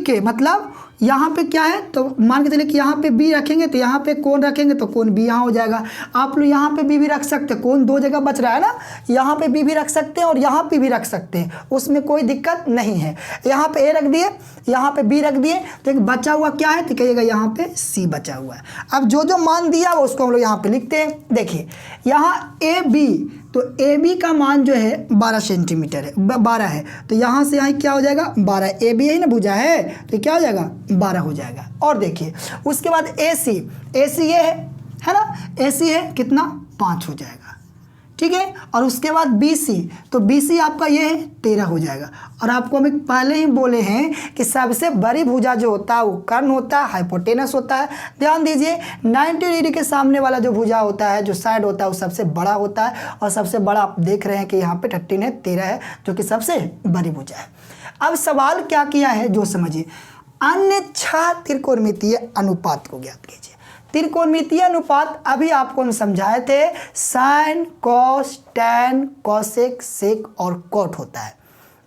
के मतलब यहाँ पे क्या है, तो मान के चलिए कि यहाँ पे बी रखेंगे तो यहाँ पे कोण रखेंगे तो कोण बी यहाँ हो जाएगा। आप लोग यहाँ पे बी भी रख सकते हैं, कोण 2 जगह बच रहा है ना, यहाँ पे बी भी रख सकते हैं और यहाँ पे भी रख सकते हैं, उसमें कोई दिक्कत नहीं है। यहाँ पे ए रख दिए, यहाँ पे बी रख दिए, तो एक बचा हुआ क्या है, तो कहिएगा यहाँ पे सी बचा हुआ है। अब जो जो मान दिया वो उसको हम लोग यहाँ पे लिखते हैं। देखिए यहाँ ए बी, तो ए बी का मान जो है 12 सेंटीमीटर है, 12 है, तो यहाँ से यहाँ क्या हो जाएगा 12। ए बी यही ना भुजा है, तो क्या हो जाएगा 12 हो जाएगा। और देखिए उसके बाद ए सी ये है ना, ए सी है कितना 5 हो जाएगा। ठीक है, और उसके बाद बी सी, तो बी सी आपका ये है 13 हो जाएगा। और आपको हम पहले ही बोले हैं कि सबसे बड़ी भुजा जो होता है वो कर्ण होता है, हाइपोटेनस होता है। ध्यान दीजिए 90 डिग्री के सामने वाला जो भुजा होता है, जो साइड होता है, वो सबसे बड़ा होता है। और सबसे बड़ा आप देख रहे हैं कि यहाँ पे 13 है, 13 है, जो कि सबसे बड़ी भुजा है। अब सवाल क्या किया है जो समझिए, अन्य 6 त्रिकोणमितीय अनुपात को ज्ञात कीजिए। त्रिकोणमितीय अनुपात अभी आपको हम समझाए थे, साइन, कॉस, टैन, कॉसेक, सेक और कॉट होता है,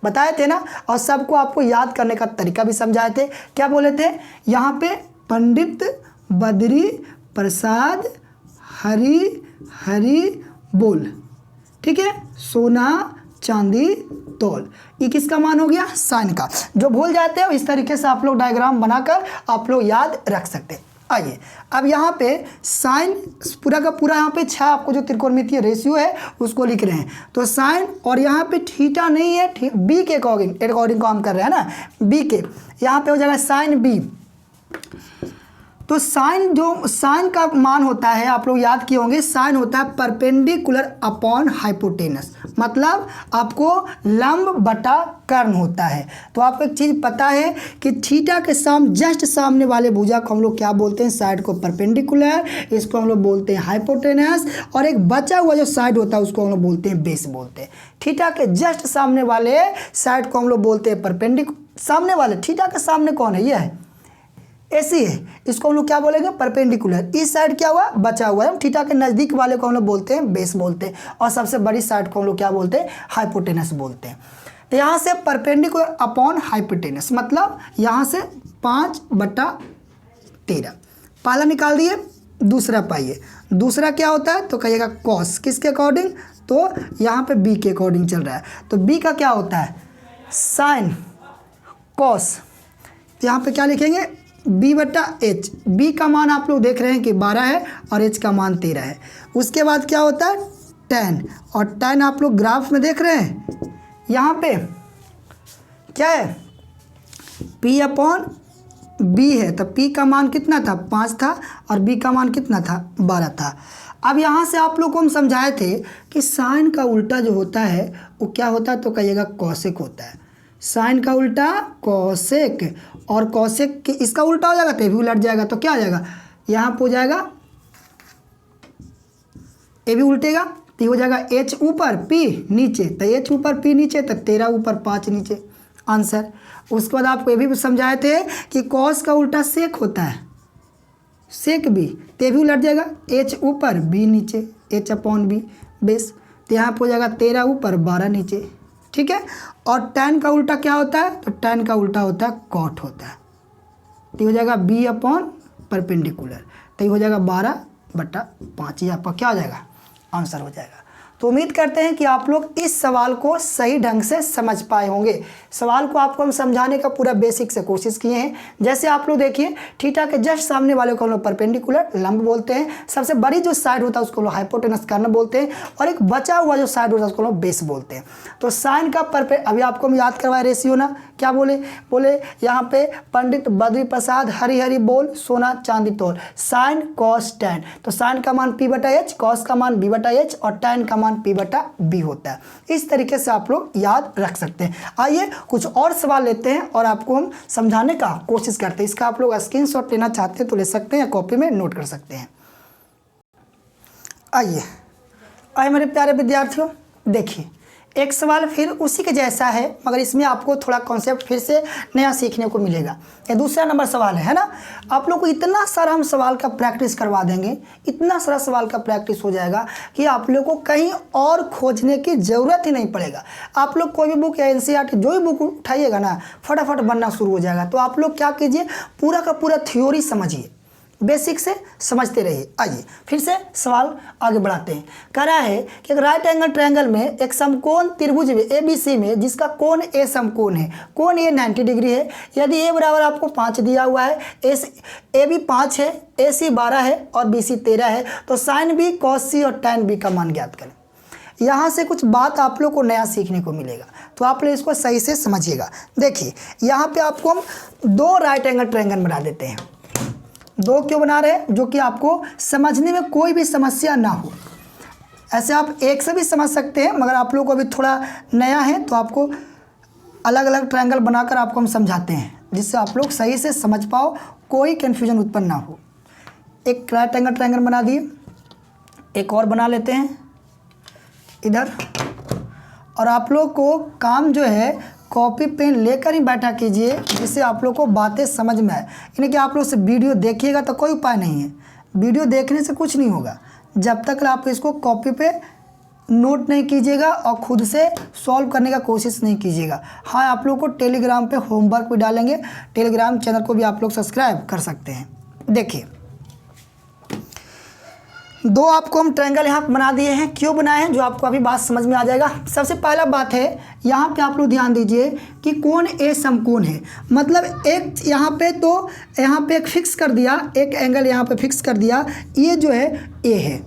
बताए थे ना। और सबको आपको याद करने का तरीका भी समझाए थे। क्या बोले थे, यहाँ पे पंडित बद्री प्रसाद हरी बोल, ठीक है, सोना चांदी तोल, ये किसका मान हो गया, साइन का। जो भूल जाते हैं इस तरीके से आप लोग डायग्राम बनाकर आप लोग याद रख सकते हैं। आइए अब यहाँ पे साइन पूरा का पूरा यहाँ पे 6 आपको जो त्रिकोणमितीय रेशियो है उसको लिख रहे हैं। तो साइन, और यहाँ पे थीटा नहीं है, बी के अकॉर्डिंग काम कर रहे हैं ना, बी के यहाँ पे हो जाएगा साइन बी। तो साइन का मान होता है, आप लोग याद किए होंगे, साइन होता है परपेंडिकुलर अपॉन हाइपोटेनस, मतलब आपको लंब बटा कर्ण होता है। तो आपको एक चीज़ पता है कि थीटा के जस्ट सामने वाले भुजा को हम लोग क्या बोलते हैं, साइड को परपेंडिकुलर, इसको हम लोग बोलते हैं हाइपोटेनस, और एक बचा हुआ जो साइड होता है उसको हम लोग बोलते हैं बेस बोलते हैं। थीटा के जस्ट सामने वाले साइड को हम लोग बोलते हैं परपेंडिकुलर, सामने वाले थीटा के सामने कौन है, ये है ऐसी है, इसको हम लोग क्या बोलेंगे, परपेंडिकुलर। इस साइड क्या हुआ, बचा हुआ है, थीटा के नज़दीक वाले को हम लोग बोलते हैं बेस बोलते हैं, और सबसे बड़ी साइड को हम लोग क्या बोलते हैं, हाइपोटेनस बोलते हैं। तो यहाँ से परपेंडिकुलर अपॉन हाइपोटेनस, मतलब यहाँ से 5/13 पहला निकाल दिए, दूसरा पाइए, दूसरा क्या होता है, तो कहिएगा कॉस, किसके अकॉर्डिंग, तो यहाँ पे बी के अकॉर्डिंग चल रहा है, तो बी का क्या होता है, साइन कॉस। तो यहाँ पे क्या लिखेंगे, b/h, b का मान आप लोग देख रहे हैं कि 12 है और h का मान 13 है। उसके बाद क्या होता है tan, और tan आप लोग ग्राफ में देख रहे हैं, यहाँ पे क्या है p/b है, तो p का मान कितना था 5 था और b का मान कितना था 12 था। अब यहाँ से आप लोग को हम समझाए थे कि साइन का उल्टा जो होता है वो क्या होता है, तो कहिएगा कॉसेक होता है। साइन का उल्टा कॉसेक, और कॉसेक के इसका उल्टा हो जाएगा तो भी उलट जाएगा, तो क्या आ जाएगा, यहाँ पे हो जाएगा ए भी उल्टेगा, तो हो जाएगा h ऊपर p नीचे, तो h ऊपर p नीचे, तो 13 ऊपर 5 नीचे, आंसर। उसके बाद आपको ये भी समझाए थे कि कॉस का उल्टा सेक होता है, सेक भी, तो भी उलट जाएगा, h ऊपर b नीचे, h/b बेस, तो यहाँ पे हो जाएगा 13 ऊपर 12 नीचे, ठीक है। और tan का उल्टा क्या होता है, तो tan का उल्टा होता है कॉट होता है, तो हो जाएगा b/परपेंडिकुलर, तो हो जाएगा 12/5, ये आपका क्या हो जाएगा, आंसर हो जाएगा। तो तो उम्मीद करते हैं कि आप लोग इस सवाल को सही ढंग से समझ पाए होंगे। सवाल को आपको हम समझाने का पूरा बेसिक से कोशिश किए हैं। जैसे आप लोग देखिए, थीटा के जस्ट सामने वाले को हम लोग परपेंडिकुलर लंब बोलते हैं, सबसे बड़ी जो साइड होता है उसको हम लोग हाइपोटेनस कर्ण बोलते हैं, और एक बचा हुआ जो साइड होता है उसको हम लोग बेस बोलते हैं। तो साइन का अभी आपको हम याद करवाए रेशियो ना, क्या बोले यहाँ पे पंडित बद्री प्रसाद हरी हरी बोल, सोना चांदी तोल, साइन कॉस टैन। तो साइन का मान p/h, कॉस का मान b/h और टैन का मान p/b होता है। इस तरीके से आप लोग याद रख सकते हैं। आइए कुछ और सवाल लेते हैं और आपको हम समझाने का कोशिश करते हैं। इसका आप लोग स्क्रीनशॉट लेना चाहते हैं तो ले सकते हैं या कॉपी में नोट कर सकते हैं। आइए मेरे प्यारे विद्यार्थियों, देखिए एक सवाल फिर उसी के जैसा है, मगर इसमें आपको थोड़ा कॉन्सेप्ट फिर से नया सीखने को मिलेगा। ये दूसरा नंबर सवाल है ना। आप लोग को इतना सारा हम सवाल का प्रैक्टिस करवा देंगे, इतना सारा सवाल का प्रैक्टिस हो जाएगा कि आप लोग को कहीं और खोजने की ज़रूरत ही नहीं पड़ेगा। आप लोग कोई भी बुक या NCERT जो भी बुक उठाइएगा ना, फटाफट बनना शुरू हो जाएगा। तो आप लोग क्या कीजिए, पूरा का पूरा थ्योरी समझिए, बेसिक से समझते रहिए। आइए फिर से सवाल आगे बढ़ाते हैं। कह रहा है कि एक राइट एंगल ट्रायंगल में एक समकोण त्रिभुज ABC में जिसका कोण A समकोण है, कोण A 90 डिग्री है। यदि A बराबर आपको 5 दिया हुआ है, AB 5 है, AC 12 है और BC 13 है, तो साइन B cos C और tan B का मान ज्ञात करें। यहाँ से कुछ बात आप लोग को नया सीखने को मिलेगा, तो आप लोग इसको सही से समझिएगा। देखिए यहाँ पे आपको हम 2 राइट एंगल ट्रायंगल बना देते हैं। 2 क्यों बना रहे हैं, जो कि आपको समझने में कोई भी समस्या ना हो। ऐसे आप एक से भी समझ सकते हैं, मगर आप लोग को अभी थोड़ा नया है तो आपको अलग अलग ट्रायंगल बनाकर आपको हम समझाते हैं, जिससे आप लोग सही से समझ पाओ, कोई कन्फ्यूजन उत्पन्न ना हो। एक राइट एंगल ट्रायंगल बना दिए, एक और बना लेते हैं इधर। और आप लोग को काम जो है कॉपी पेन लेकर ही बैठा कीजिए, जिससे आप लोग को बातें समझ में आए। यानी कि आप लोग से वीडियो देखिएगा तो कोई उपाय नहीं है, वीडियो देखने से कुछ नहीं होगा जब तक आप इसको कॉपी पे नोट नहीं कीजिएगा और खुद से सॉल्व करने का कोशिश नहीं कीजिएगा। हाँ, आप लोग को टेलीग्राम पे होमवर्क भी डालेंगे, टेलीग्राम चैनल को भी आप लोग सब्सक्राइब कर सकते हैं। देखिए 2 आपको हम ट्रायंगल यहाँ बना दिए हैं। क्यों बनाए हैं, जो आपको अभी बात समझ में आ जाएगा। सबसे पहला बात है, यहाँ पे आप लोग ध्यान दीजिए कि कोण A समकोण है। मतलब एक यहाँ पे, तो यहाँ पे एक फिक्स कर दिया, एक एंगल यहाँ पे फिक्स कर दिया, ये जो है A है।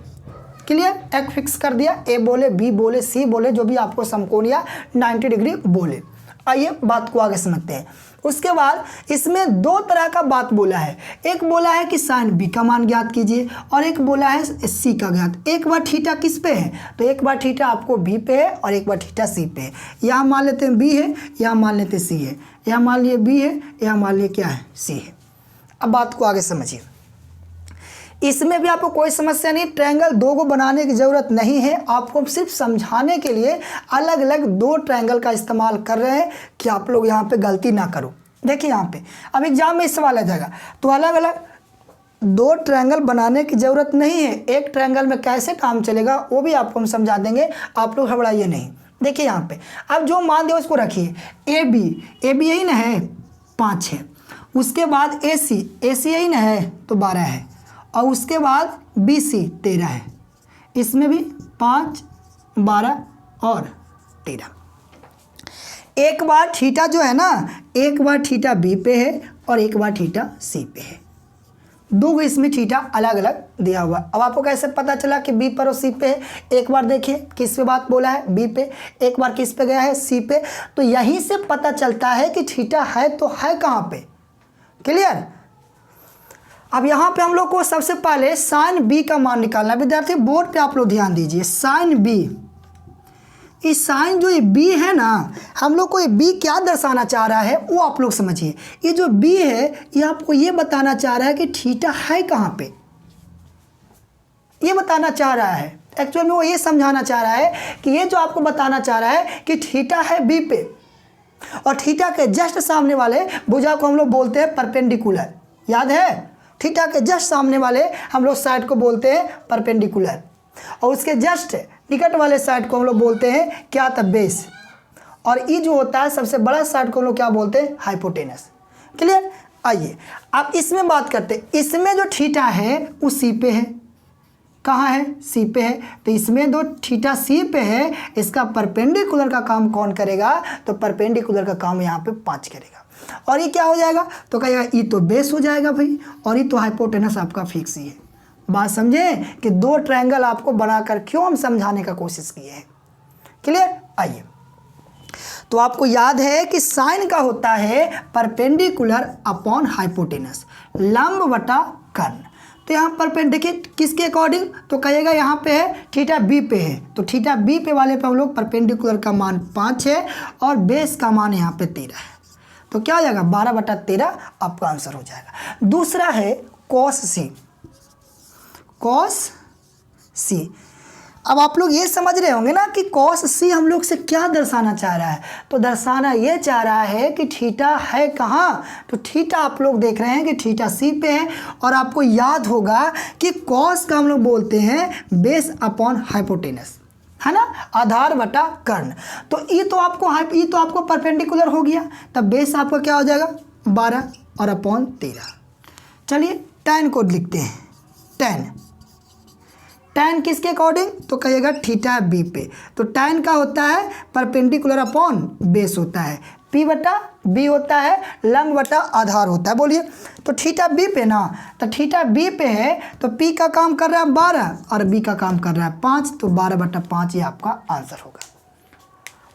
क्लियर, एक फिक्स कर दिया, A बोले, B बोले, C बोले, जो भी आपको समकोण या 90 डिग्री बोले। आइए बात को आगे समझते हैं। उसके बाद इसमें 2 तरह का बात बोला है। एक बोला है कि साइन B का मान ज्ञात कीजिए, और एक बोला है C का ज्ञात। एक बार थीटा किस पे है, तो एक बार थीटा आपको B पे है और एक बार थीटा C पे है। यहाँ मान लेते हैं B है, यहाँ मान लेते हैं C है, यहाँ मान लिए B है, यहाँ मान लिए क्या है, C है। अब बात को आगे समझिए। इसमें भी आपको कोई समस्या नहीं, ट्रायंगल 2 को बनाने की ज़रूरत नहीं है। आपको सिर्फ समझाने के लिए अलग अलग 2 ट्रायंगल का इस्तेमाल कर रहे हैं कि आप लोग यहाँ पे गलती ना करो। देखिए यहाँ पे अब एग्जाम में इस सवाल आ जाएगा, तो अलग अलग 2 ट्रायंगल बनाने की ज़रूरत नहीं है। एक ट्रायंगल में कैसे काम चलेगा वो भी आपको हम समझा देंगे, आप लोग घबराइए नहीं। देखिए यहाँ पे अब जो मान दिया उसको रखिए। AB यही ना है, 5 है। उसके बाद AC यही ना है, तो 12 है। और उसके बाद BC 13 है। इसमें भी 5, 12 और 13। एक बार थीटा जो है ना, एक बार थीटा B पे है और एक बार थीटा C पे है। 2 इसमें थीटा अलग अलग दिया हुआ। अब आपको कैसे पता चला कि B पर और C पे है? एक बार देखिए किस पे बात बोला है, B पे, एक बार किस पे गया है, C पे। तो यहीं से पता चलता है कि थीटा है तो है कहाँ पे। क्लियर। अब यहाँ पे हम लोग को सबसे पहले साइन B का मान निकालना है। विद्यार्थी बोर्ड पे आप लोग ध्यान दीजिए, साइन B, इस साइन जो ये B है ना, हम लोग को ये B क्या दर्शाना चाह रहा है वो आप लोग समझिए। ये जो B है ये आपको ये बताना चाह रहा है कि थीटा है कहाँ पे, ये बताना चाह रहा है। एक्चुअल में वो ये समझाना चाह रहा है कि ये जो आपको बताना चाह रहा है कि थीटा है B पे, और थीटा के जस्ट सामने वाले भुजा को हम लोग बोलते हैं परपेंडिकुलर। याद है, थीटा के जस्ट सामने वाले हम लोग साइड को बोलते हैं परपेंडिकुलर, और उसके जस्ट निकट वाले साइड को हम लोग बोलते हैं क्या था, बेस। और ये जो होता है सबसे बड़ा साइड को हम लोग क्या बोलते हैं, हाइपोटेनस। क्लियर। आइए अब इसमें बात करते हैं। इसमें जो थीटा है वो C पे है, कहाँ है, सी पे है। तो इसमें दो थीटा सी पे है, इसका परपेंडिकुलर का काम कौन करेगा, तो परपेंडिकुलर का काम यहाँ पे 5 करेगा। और ये क्या हो जाएगा, तो कहेगा ये तो बेस हो जाएगा भाई, और ये तो हाइपोटेनस आपका फिक्स ही है। बात समझे कि दो ट्रायंगल आपको बनाकर क्यों हम समझाने का कोशिश किए हैं। क्लियर। आइए, तो आपको याद है कि साइन का होता है परपेंडिकुलर अपॉन हाइपोटेनस, लंब बटा कर्ण। तो यहाँ पर देखिए किसके अकॉर्डिंग, तो कहेगा यहाँ पे है थीटा बी पे है, तो थीटा बी पे वाले पे हम लोग परपेंडिकुलर का मान 5 है और बेस का मान यहाँ पे 13 है। तो क्या हो जाएगा, 12/13 आपका आंसर हो जाएगा। दूसरा है कॉस सी। कॉस सी, अब आप लोग ये समझ रहे होंगे ना कि कॉस सी हम लोग से क्या दर्शाना चाह रहा है, तो दर्शाना ये चाह रहा है कि थीटा है कहाँ, तो थीटा आप लोग देख रहे हैं कि थीटा सी पे है। और आपको याद होगा कि कॉस का हम लोग बोलते हैं बेस अपॉन हाइपोटेनस, है ना, आधार बटा कर्ण। तो ये तो आपको परपेंडिकुलर हो गया, तब बेस आपका क्या हो जाएगा 12 और अपॉन 13। चलिए tan को लिखते हैं, tan किसके अकॉर्डिंग, तो कहिएगा थीटा बी पे। तो tan का होता है परपेंडिकुलर अपॉन बेस होता है, p बटा b होता है, लंब बटा आधार होता है। बोलिए, तो थीटा बी पे ना, तो थीटा बी पे है तो p का काम कर रहा है 12 और b का काम कर रहा है 5, तो 12/5 ये आपका आंसर होगा।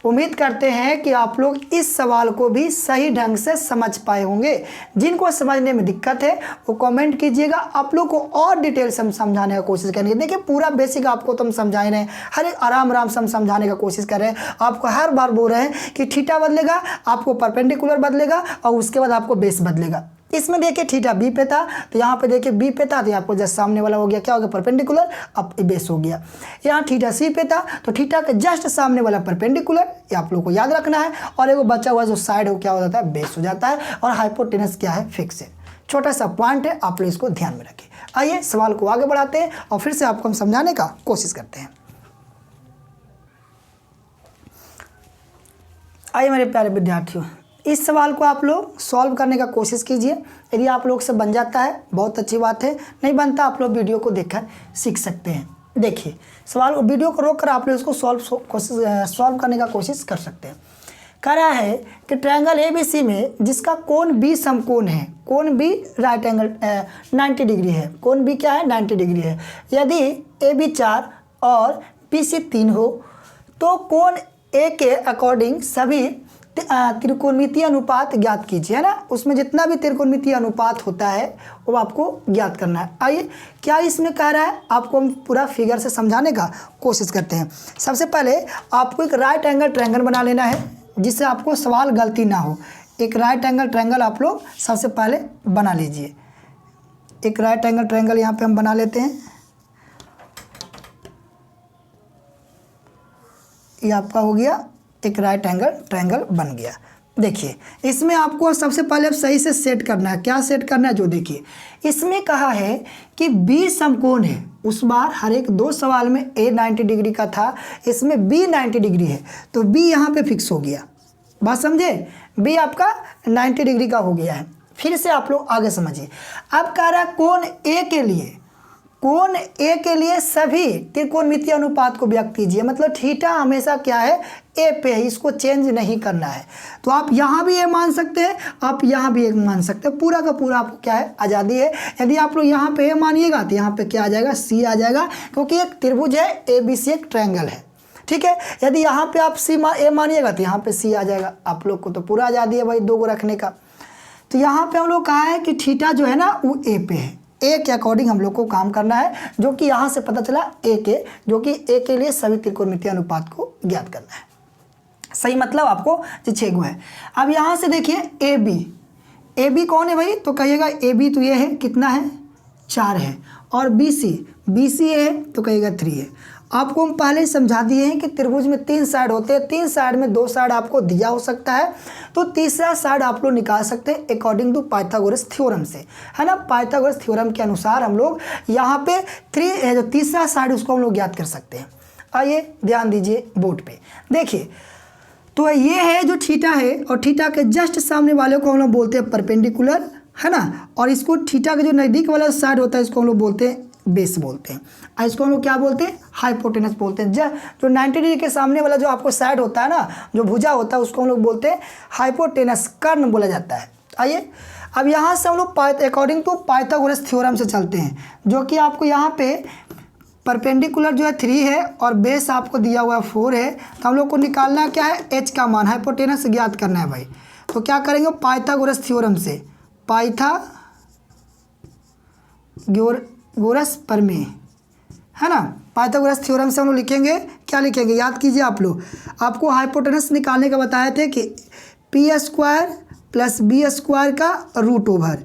उम्मीद करते हैं कि आप लोग इस सवाल को भी सही ढंग से समझ पाए होंगे। जिनको समझने में दिक्कत है वो कमेंट कीजिएगा, आप लोग को और डिटेल से हम समझाने का कोशिश करेंगे। देखिए पूरा बेसिक आपको तो हम समझा रहे हैं, हर एक आराम से हम समझाने का कोशिश कर रहे हैं। आपको हर बार बोल रहे हैं कि थीटा बदलेगा, आपको परपेंडिकुलर बदलेगा और उसके बाद आपको बेस बदलेगा। इसमें देखिए थीटा बी पे था, तो यहाँ पे देखिए बी पे था, तो आपको जस्ट सामने वाला हो गया क्या हो गया, परपेंडिकुलर, अब बेस हो गया। यहाँ थीटा सी पे था, तो थीटा के जस्ट सामने वाला परपेंडिकुलर, ये आप लोग को याद रखना है। और एक बचा हुआ जो साइड हो क्या हो जाता है, बेस हो जाता है। और हाइपोटेनस क्या है, फिक्स है। छोटा सा पॉइंट है, आप लोग इसको ध्यान में रखें। आइए सवाल को आगे बढ़ाते हैं और फिर से आपको हम समझाने का कोशिश करते हैं। आइए मेरे प्यारे विद्यार्थियों, इस सवाल को आप लोग सॉल्व करने का कोशिश कीजिए। यदि आप लोग से बन जाता है बहुत अच्छी बात है, नहीं बनता आप लोग वीडियो को देखकर सीख सकते हैं। देखिए सवाल, वीडियो को रोक कर आप लोग इसको सॉल्व करने का कोशिश कर सकते हैं। कह रहा है कि ट्रायंगल ABC में जिसका कोण B समकोण है, कोण B राइट एंगल 90 डिग्री है, कोण B क्या है 90 डिग्री है। यदि AB 4 और BC 3 हो तो कोण A के अकॉर्डिंग सभी त्रिकोणमितीय अनुपात ज्ञात कीजिए, है ना। उसमें जितना भी त्रिकोणमितीय अनुपात होता है वो आपको ज्ञात करना है। आइए क्या इसमें कह रहा है, आपको हम पूरा फिगर से समझाने का कोशिश करते हैं। सबसे पहले आपको एक राइट एंगल ट्रायंगल बना लेना है जिससे आपको सवाल गलती ना हो। एक राइट एंगल ट्रायंगल आप लोग सबसे पहले बना लीजिए। एक राइट एंगल ट्रायंगल यहाँ पे हम बना लेते हैं। ये आपका हो गया, एक राइट एंगल ट्रायंगल बन गया। देखिए इसमें आपको सबसे पहले सही से सेट करना है। क्या सेट करना है, जो देखिए इसमें कहा है कि B समकोण है। उस बार हर एक 2 सवाल में A 90 डिग्री का था, इसमें B 90 डिग्री है, तो B यहाँ पे फिक्स हो गया। बात समझे, B आपका 90 डिग्री का हो गया है। फिर से आप लोग आगे समझिए। अब कह रहा है कोण A के लिए, कोण A के लिए सभी त्रिकोणमितीय अनुपात को व्यक्त कीजिए। मतलब थीटा हमेशा क्या है, A पे है, इसको चेंज नहीं करना है। तो आप यहाँ भी A मान सकते हैं, आप यहाँ भी A मान सकते हैं, पूरा का पूरा आपको क्या है, आज़ादी है। यदि आप लोग यहाँ पे A मानिएगा तो यहाँ पे क्या आ जाएगा, C आ जाएगा, क्योंकि एक त्रिभुज है, ABC एक ट्रायंगल है, ठीक है। यदि यहाँ पे आप A मानिएगा तो यहाँ पे C आ जाएगा। आप लोग को तो पूरा आज़ादी है भाई 2 को रखने का। तो यहाँ पे हम लोग कहा है कि थीटा जो है ना वो A पे है, A के अकॉर्डिंग हम लोग को काम करना है, जो कि यहाँ से पता चला A के, जो कि A के लिए सभी त्रिकोणमितीय अनुपात को ज्ञात करना है। सही मतलब आपको 6 गो है। अब यहाँ से देखिए AB कौन है भाई, तो कहिएगा AB तो ये है, कितना है 4 है। और BC है तो कहिएगा 3 है। आपको हम पहले ही समझा दिए हैं कि त्रिभुज में 3 साइड होते हैं, 3 साइड में 2 साइड आपको दिया हो सकता है, तो तीसरा साइड आप लोग निकाल सकते हैं अकॉर्डिंग टू पाइथागोरस थ्योरम से, है ना। पाइथागोरस थ्योरम के अनुसार हम लोग यहाँ पे 3 है, जो तीसरा साइड उसको हम लोग ज्ञात कर सकते हैं। आइए ध्यान दीजिए बोर्ड पे, देखिए तो ये है जो थीटा है, और थीटा के जस्ट सामने वाले को हम लोग बोलते हैं परपेंडिकुलर, है ना। और इसको थीटा के जो नज़दीक वाला साइड होता है इसको हम लोग बोलते हैं बेस बोलते हैं। और इसको हम लोग क्या बोलते हैं, हाइपोटेनस बोलते हैं। जो 90 डिग्री के सामने वाला जो आपको साइड होता है ना, जो भुजा होता है, उसको हम लोग बोलते हैं हाइपोटेनस, कर्ण बोला जाता है। आइए अब यहाँ से हम लोग अकॉर्डिंग टू पाइथागोरस थ्योरम से चलते हैं, जो कि आपको यहाँ पे परपेंडिकुलर जो है 3 है और बेस आपको दिया हुआ है 4 है। तो हम लोग को निकालना क्या है, एच का मान, हाइपोटेनस ज्ञात करना है भाई। तो क्या करेंगे, पाइथागोरस थ्योरम से, पाइथागोरस प्रमेय है ना, पाइथागोरस थ्योरम से हम लोग लिखेंगे, क्या लिखेंगे, याद कीजिए आप लोग, आपको हाइपोटेनस निकालने का बताए थे कि p² + b² का रूट ओवर।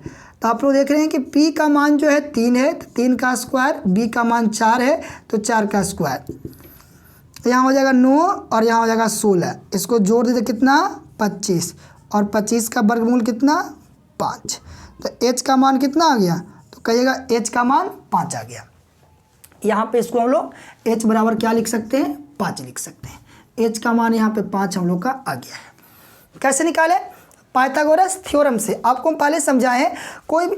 तो आप लोग देख रहे हैं कि p का मान जो है 3 है, तो 3 का स्क्वायर, b का मान 4 है तो 4 का स्क्वायर, यहाँ हो जाएगा 9 और यहाँ हो जाएगा 16। इसको जोड़ दीजिए कितना, 25, और 25 का वर्गमूल कितना, 5। तो h का मान कितना आ गया, तो कहिएगा h का मान 5 आ गया। यहाँ पे इसको हम लोग h बराबर क्या लिख सकते हैं, 5 लिख सकते हैं। h का मान यहाँ पे 5 हम लोग का आ गया है। कैसे निकाले, पाइथागोरस थ्योरम से। आपको हम पहले समझाए हैं, कोई भी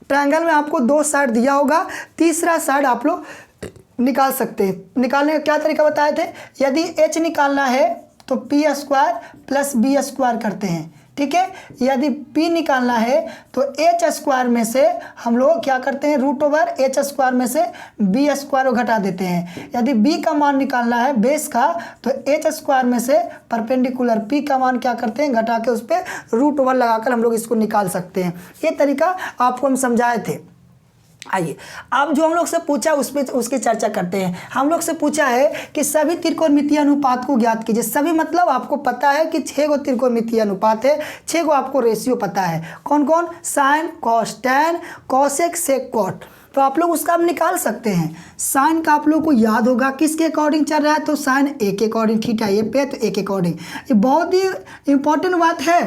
ट्रायंगल में आपको 2 साइड दिया होगा, तीसरा साइड आप लोग निकाल सकते हैं। निकालने का क्या तरीका बताए थे, यदि h निकालना है तो p² + b² करते हैं, ठीक है। यदि p निकालना है तो h² में से हम लोग क्या करते हैं, रूट ओवर h² में से b² को घटा देते हैं। यदि b का मान निकालना है बेस का, तो h² में से परपेंडिकुलर p का मान क्या करते हैं, घटा के उस पर रूट ओवर लगाकर हम लोग इसको निकाल सकते हैं। ये तरीका आपको हम समझाए थे। आइए अब जो हम लोग से पूछा उस पर उसकी चर्चा करते हैं। हम लोग से पूछा है कि सभी त्रिकोणमितीय अनुपात को ज्ञात कीजिए। सभी मतलब आपको पता है कि 6 गो त्रिकोणमितीय अनुपात है, 6 गो आपको रेशियो पता है। कौन कौन, साइन, कॉस, टैन, कोसेक, सेक, कॉट। तो आप लोग उसका आप निकाल सकते हैं। साइन का आप लोग को याद होगा किसके अकॉर्डिंग चल रहा है, तो साइन ए के अकॉर्डिंग, थीटा ए पे तो ए के अकॉर्डिंग। ये बहुत ही इंपॉर्टेंट बात है,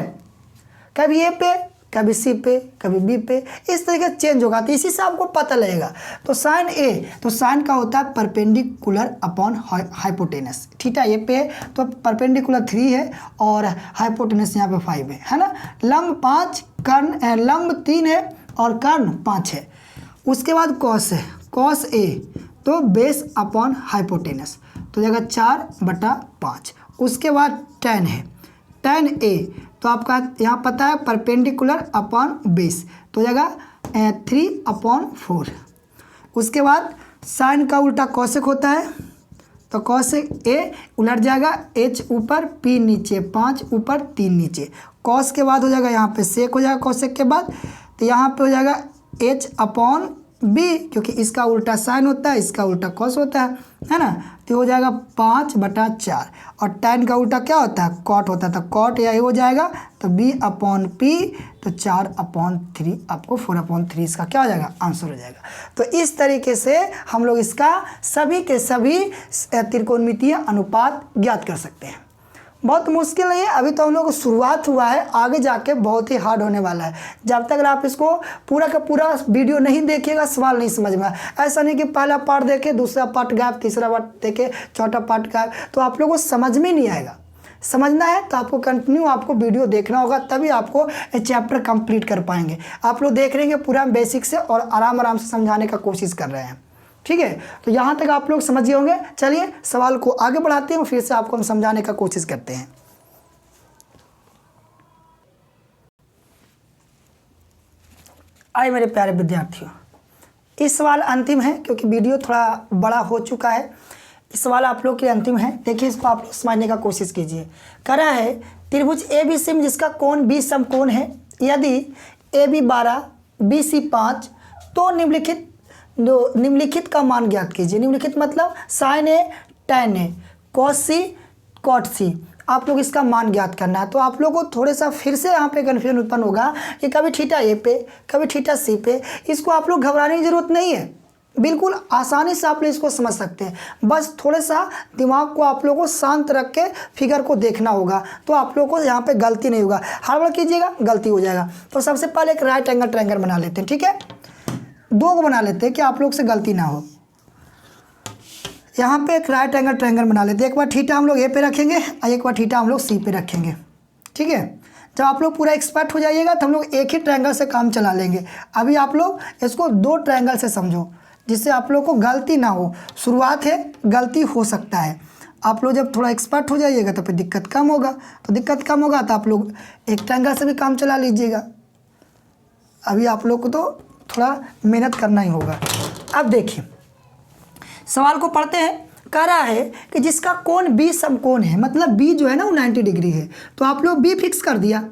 कभी ए पे, कभी सी पे, कभी बी पे, इस तरीके से चेंज होगा, तो इसी से आपको पता लगेगा। तो साइन ए, तो साइन का होता है परपेंडिकुलर अपॉन हाइपोटेनस। थीटा ए पे है तो परपेंडिकुलर 3 है और हाइपोटेनस यहाँ पे 5 है ना। लंब 5, कर्ण लंब 3 है और कर्ण 5 है। उसके बाद कॉस है, कॉस ए तो बेस अपॉन हाइपोटेनस, तो जगह 4/5। उसके बाद टैन है, टैन ए तो आपका यहाँ पता है परपेंडिकुलर अपॉन बेस, तो जगह 3/4। उसके बाद साइन का उल्टा कॉसेक होता है, तो कॉसेक ए उलट जाएगा, h ऊपर p नीचे, 5 ऊपर 3 नीचे। कॉस के बाद हो जाएगा यहाँ पे सेक हो जाएगा कॉसेक के बाद, तो यहाँ पे हो जाएगा h/b, क्योंकि इसका उल्टा साइन होता है, इसका उल्टा कॉस होता है ना। तो हो जाएगा 5/4। और टैन का उल्टा क्या होता है, कॉट होता है, तो कॉट यही हो जाएगा, तो b/p, तो 4/3 आपको 4/3 इसका क्या हो जाएगा, आंसर हो जाएगा। तो इस तरीके से हम लोग इसका सभी के सभी त्रिकोणमितीय अनुपात ज्ञात कर सकते हैं। बहुत मुश्किल नहीं है, अभी तो हम लोग को शुरुआत हुआ है, आगे जाके बहुत ही हार्ड होने वाला है। जब तक अगर आप इसको पूरा का पूरा वीडियो नहीं देखिएगा, सवाल नहीं समझ में। ऐसा नहीं कि पहला पार्ट देखे, दूसरा पार्ट गायब, तीसरा पार्ट देखे, चौथा पार्ट गायब, तो आप लोगों को समझ में नहीं आएगा। समझना है तो आपको कंटिन्यू आपको वीडियो देखना होगा, तभी आपको ये चैप्टर कंप्लीट कर पाएंगे। आप लोग देख रहे हैं पूरा बेसिक से और आराम से समझाने का कोशिश कर रहे हैं, ठीक है। तो यहाँ तक आप लोग समझ गए होंगे। चलिए सवाल को आगे बढ़ाते हैं, फिर से आपको हम समझाने का कोशिश करते हैं। आइए मेरे प्यारे विद्यार्थियों, इस सवाल अंतिम है क्योंकि वीडियो थोड़ा बड़ा हो चुका है। इस सवाल आप लोग के लिए अंतिम है, देखिए इसको आप लोग समझने का कोशिश कीजिए। कह रहा है त्रिभुज ABC में जिसका कोण 20 समकोण है, यदि AB 12 BC 5 तो निम्नलिखित का मान ज्ञात कीजिए। निम्नलिखित मतलब sign A, tan A, cos C, cot C, आप लोग इसका मान ज्ञात करना है। तो आप लोगों को थोड़ा सा फिर से यहाँ पे कन्फ्यूजन उत्पन्न होगा कि कभी थीटा ए पे, कभी थीटा सी पे। इसको आप लोग घबराने की जरूरत नहीं है, बिल्कुल आसानी से आप लोग इसको समझ सकते हैं। बस थोड़ा सा दिमाग को आप लोगों को शांत रख के फिगर को देखना होगा, तो आप लोगों को यहाँ पे गलती नहीं होगा। हड़बड़ कीजिएगा गलती हो जाएगा। तो सबसे पहले एक राइट एंगल ट्रायंगल बना लेते हैं, ठीक है। 2 को बना लेते हैं कि आप लोग से गलती ना हो। यहाँ पे एक राइट एंगल ट्रायंगल बना लेते हैं। एक बार थीटा हम लोग ए पे रखेंगे और एक बार थीटा हम लोग सी पे रखेंगे, ठीक है। जब आप लोग पूरा एक्सपर्ट हो जाइएगा तो हम लोग एक ही ट्रायंगल से काम चला लेंगे। अभी आप लोग इसको 2 ट्रायंगल से समझो। जिससे आप लोग को गलती ना हो। शुरुआत है, गलती हो सकता है। आप लोग जब थोड़ा एक्सपर्ट हो जाइएगा तो फिर दिक्कत कम होगा, तो आप लोग एक ट्रायंगल से भी काम चला लीजिएगा। अभी आप लोग को तो थोड़ा मेहनत करना ही होगा। अब देखिए सवाल को पढ़ते हैं। कह रहा है कि जिसका कोण बी समकोण है, मतलब बी जो है ना वो 90 डिग्री है, तो आप लोग बी फिक्स कर दिया,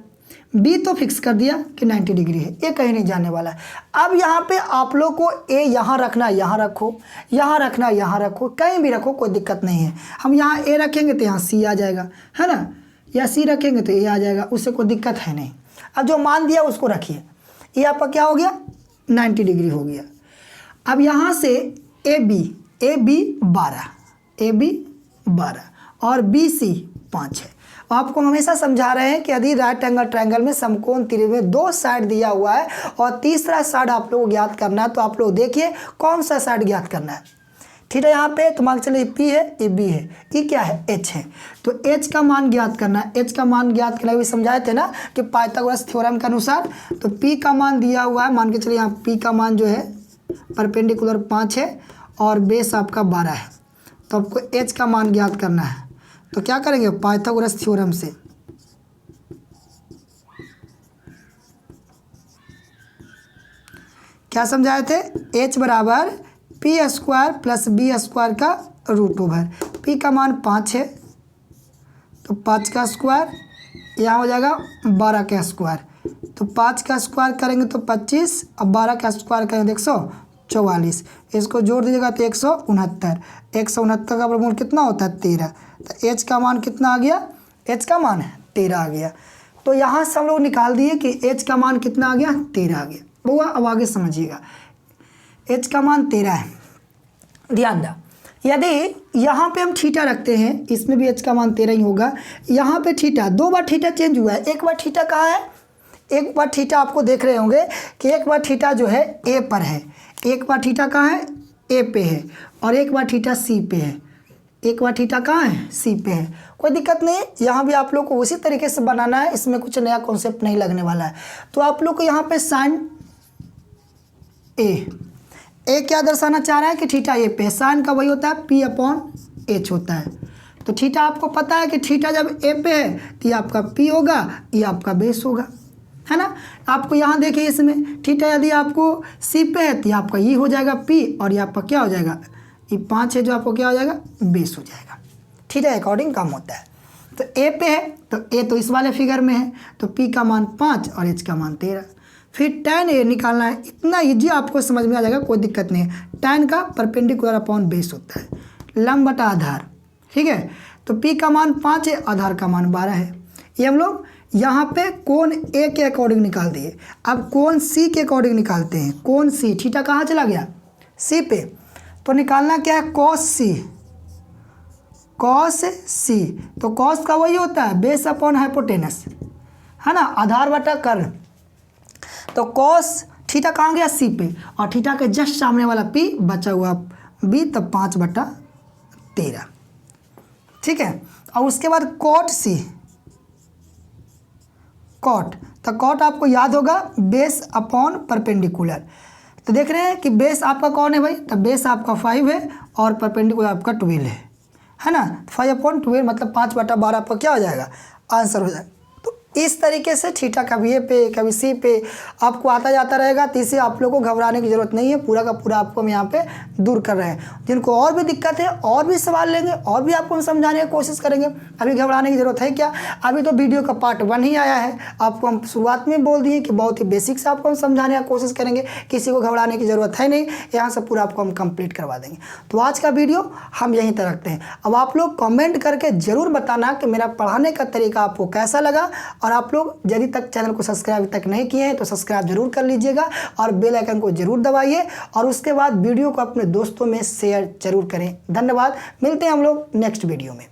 बी तो फिक्स कर दिया कि 90 डिग्री है, ये कहीं नहीं जाने वाला है। अब यहाँ पे आप लोग को ए यहाँ रखना, यहाँ रखो, यहाँ रखना, यहाँ रखो, कहीं भी रखो, कोई दिक्कत नहीं है। हम यहाँ ए रखेंगे तो यहाँ सी आ जाएगा, है ना, या सी रखेंगे तो ए आ जाएगा, उससे कोई दिक्कत है नहीं। अब जो मान दिया उसको रखिए, ये आपका क्या हो गया 90 डिग्री हो गया। अब यहाँ से ए बी 12 और बी सी 5 है। आपको हमेशा समझा रहे हैं कि यदि राइट एंगल ट्रायंगल में समकोण त्रिभुज में 2 साइड दिया हुआ है और तीसरा साइड आप लोगों को ज्ञात करना है, तो आप लोग देखिए कौन सा साइड ज्ञात करना है। ठीक है, यहाँ पे तो मान चलिए पी है, ये बी है, ये क्या है एच है, तो एच का मान ज्ञात करना है। एच का मान ज्ञात करना भी समझाए थे ना कि पाइथागोरस थ्योरम के अनुसार। तो पी का मान दिया हुआ है, मान के चलिए यहाँ पी का मान जो है परपेंडिकुलर 5 है और बेस आपका 12 है, तो आपको एच का मान ज्ञात करना है। तो क्या करेंगे पाइथागोरस थ्योरम से, क्या समझाए थे, एच बराबर p square plus b square का रूट ओवर। पी का मान 5 है तो 5 का स्क्वायर, यहाँ हो जाएगा 12 का स्क्वायर, तो 5 का स्क्वायर करेंगे तो 25 और 12 का स्क्वायर करेंगे तो 144, इसको जोड़ दीजिएगा तो 169। 169 का वर्गमूल कितना होता है 13, तो एच का मान कितना आ गया, एच का मान 13 आ गया। तो यहाँ से हम लोग निकाल दिए कि एच का मान कितना आ गया 13 आ गया। बुआ अब आगे समझिएगा, एच का मान 13 है। ध्यान दा, यदि यहाँ पे हम थीटा रखते हैं, इसमें भी एच का मान 13 ही होगा। यहाँ पे थीटा 2 बार थीटा चेंज हुआ है, एक बार थीटा कहाँ है, एक बार थीटा आपको देख रहे होंगे कि एक बार थीटा जो है ए पर है, एक बार थीटा कहाँ है ए पे है, और एक बार थीटा सी पे है, एक बार थीटा कहाँ है सी पे है। कोई दिक्कत नहीं है, यहाँ भी आप लोग को उसी तरीके से बनाना है, इसमें कुछ नया कॉन्सेप्ट नहीं लगने वाला है। तो आप लोग को यहाँ पे साइन ए क्या दर्शाना चाह रहा है कि थीटा ए पे, साइन का वही होता है P/H होता है। तो थीटा आपको पता है कि थीटा जब ए पे है तो ये आपका P होगा, ये आपका बेस होगा, है ना। आपको यहाँ देखिए इसमें थीटा यदि आपको सी पे है तो ये आपका ये हो जाएगा P, और ये आपका क्या हो जाएगा, ये 5 है जो आपको क्या हो जाएगा बेस हो जाएगा। थीटा अकॉर्डिंग कम होता है। तो ए पे है तो ए तो इस वाले फिगर में है, तो P का मान 5 और H का मान 13। फिर tan ए निकालना है, इतना इजी आपको समझ में आ जाएगा, कोई दिक्कत नहीं है। tan का परपेंडिकुलर अपॉन बेस होता है, लंब बटा आधार, ठीक है। तो P का मान 5 है, आधार का मान 12 है। ये हम लोग यहाँ पे कोण ए के अकॉर्डिंग निकाल दिए। अब कोण सी के अकॉर्डिंग निकालते हैं। कोण सी, थीटा कहाँ चला गया सी पे, तो निकालना क्या है कॉस सी, कॉस सी। तो कॉस का वही होता है बेस अपॉन हाइपोटेनस, है ना, आधार बटा कर्ण। तो कॉस थीटा कहाँ गया सी पे, और थीटा के जस्ट सामने वाला पी बचा हुआ बी, तब 5/13, ठीक है। और उसके बाद कॉट सी, कॉट, तो कॉट आपको याद होगा बेस अपॉन परपेंडिकुलर। तो देख रहे हैं कि बेस आपका कौन है भाई, तो बेस आपका 5 है और परपेंडिकुलर आपका 12 है ना। 5/12 मतलब 5/12 आपका क्या हो जाएगा आंसर हो जाएगा। तो इस तरीके से थीटा कभी ए पे कभी सी पे आपको आता जाता रहेगा, तो इसे आप लोगों को घबराने की ज़रूरत नहीं है। पूरा का पूरा आपको हम यहाँ पे दूर कर रहे हैं। जिनको और भी दिक्कत है और भी सवाल लेंगे और भी आपको हम समझाने की कोशिश करेंगे, अभी घबराने की ज़रूरत है क्या। अभी तो वीडियो का पार्ट 1 ही आया है, आपको हम शुरुआत में बोल दिए कि बहुत ही बेसिक से आपको हम समझाने की कोशिश करेंगे, किसी को घबराने की ज़रूरत है नहीं, यहाँ से पूरा आपको हम कंप्लीट करवा देंगे। तो आज का वीडियो हम यहीं तक रखते हैं। अब आप लोग कमेंट करके ज़रूर बताना कि मेरा पढ़ाने का तरीका आपको कैसा लगा, और आप लोग यदि तक चैनल को सब्सक्राइब तक नहीं किए हैं तो सब्सक्राइब जरूर कर लीजिएगा और बेल आइकन को जरूर दबाइए, और उसके बाद वीडियो को अपने दोस्तों में शेयर जरूर करें। धन्यवाद, मिलते हैं हम लोग नेक्स्ट वीडियो में।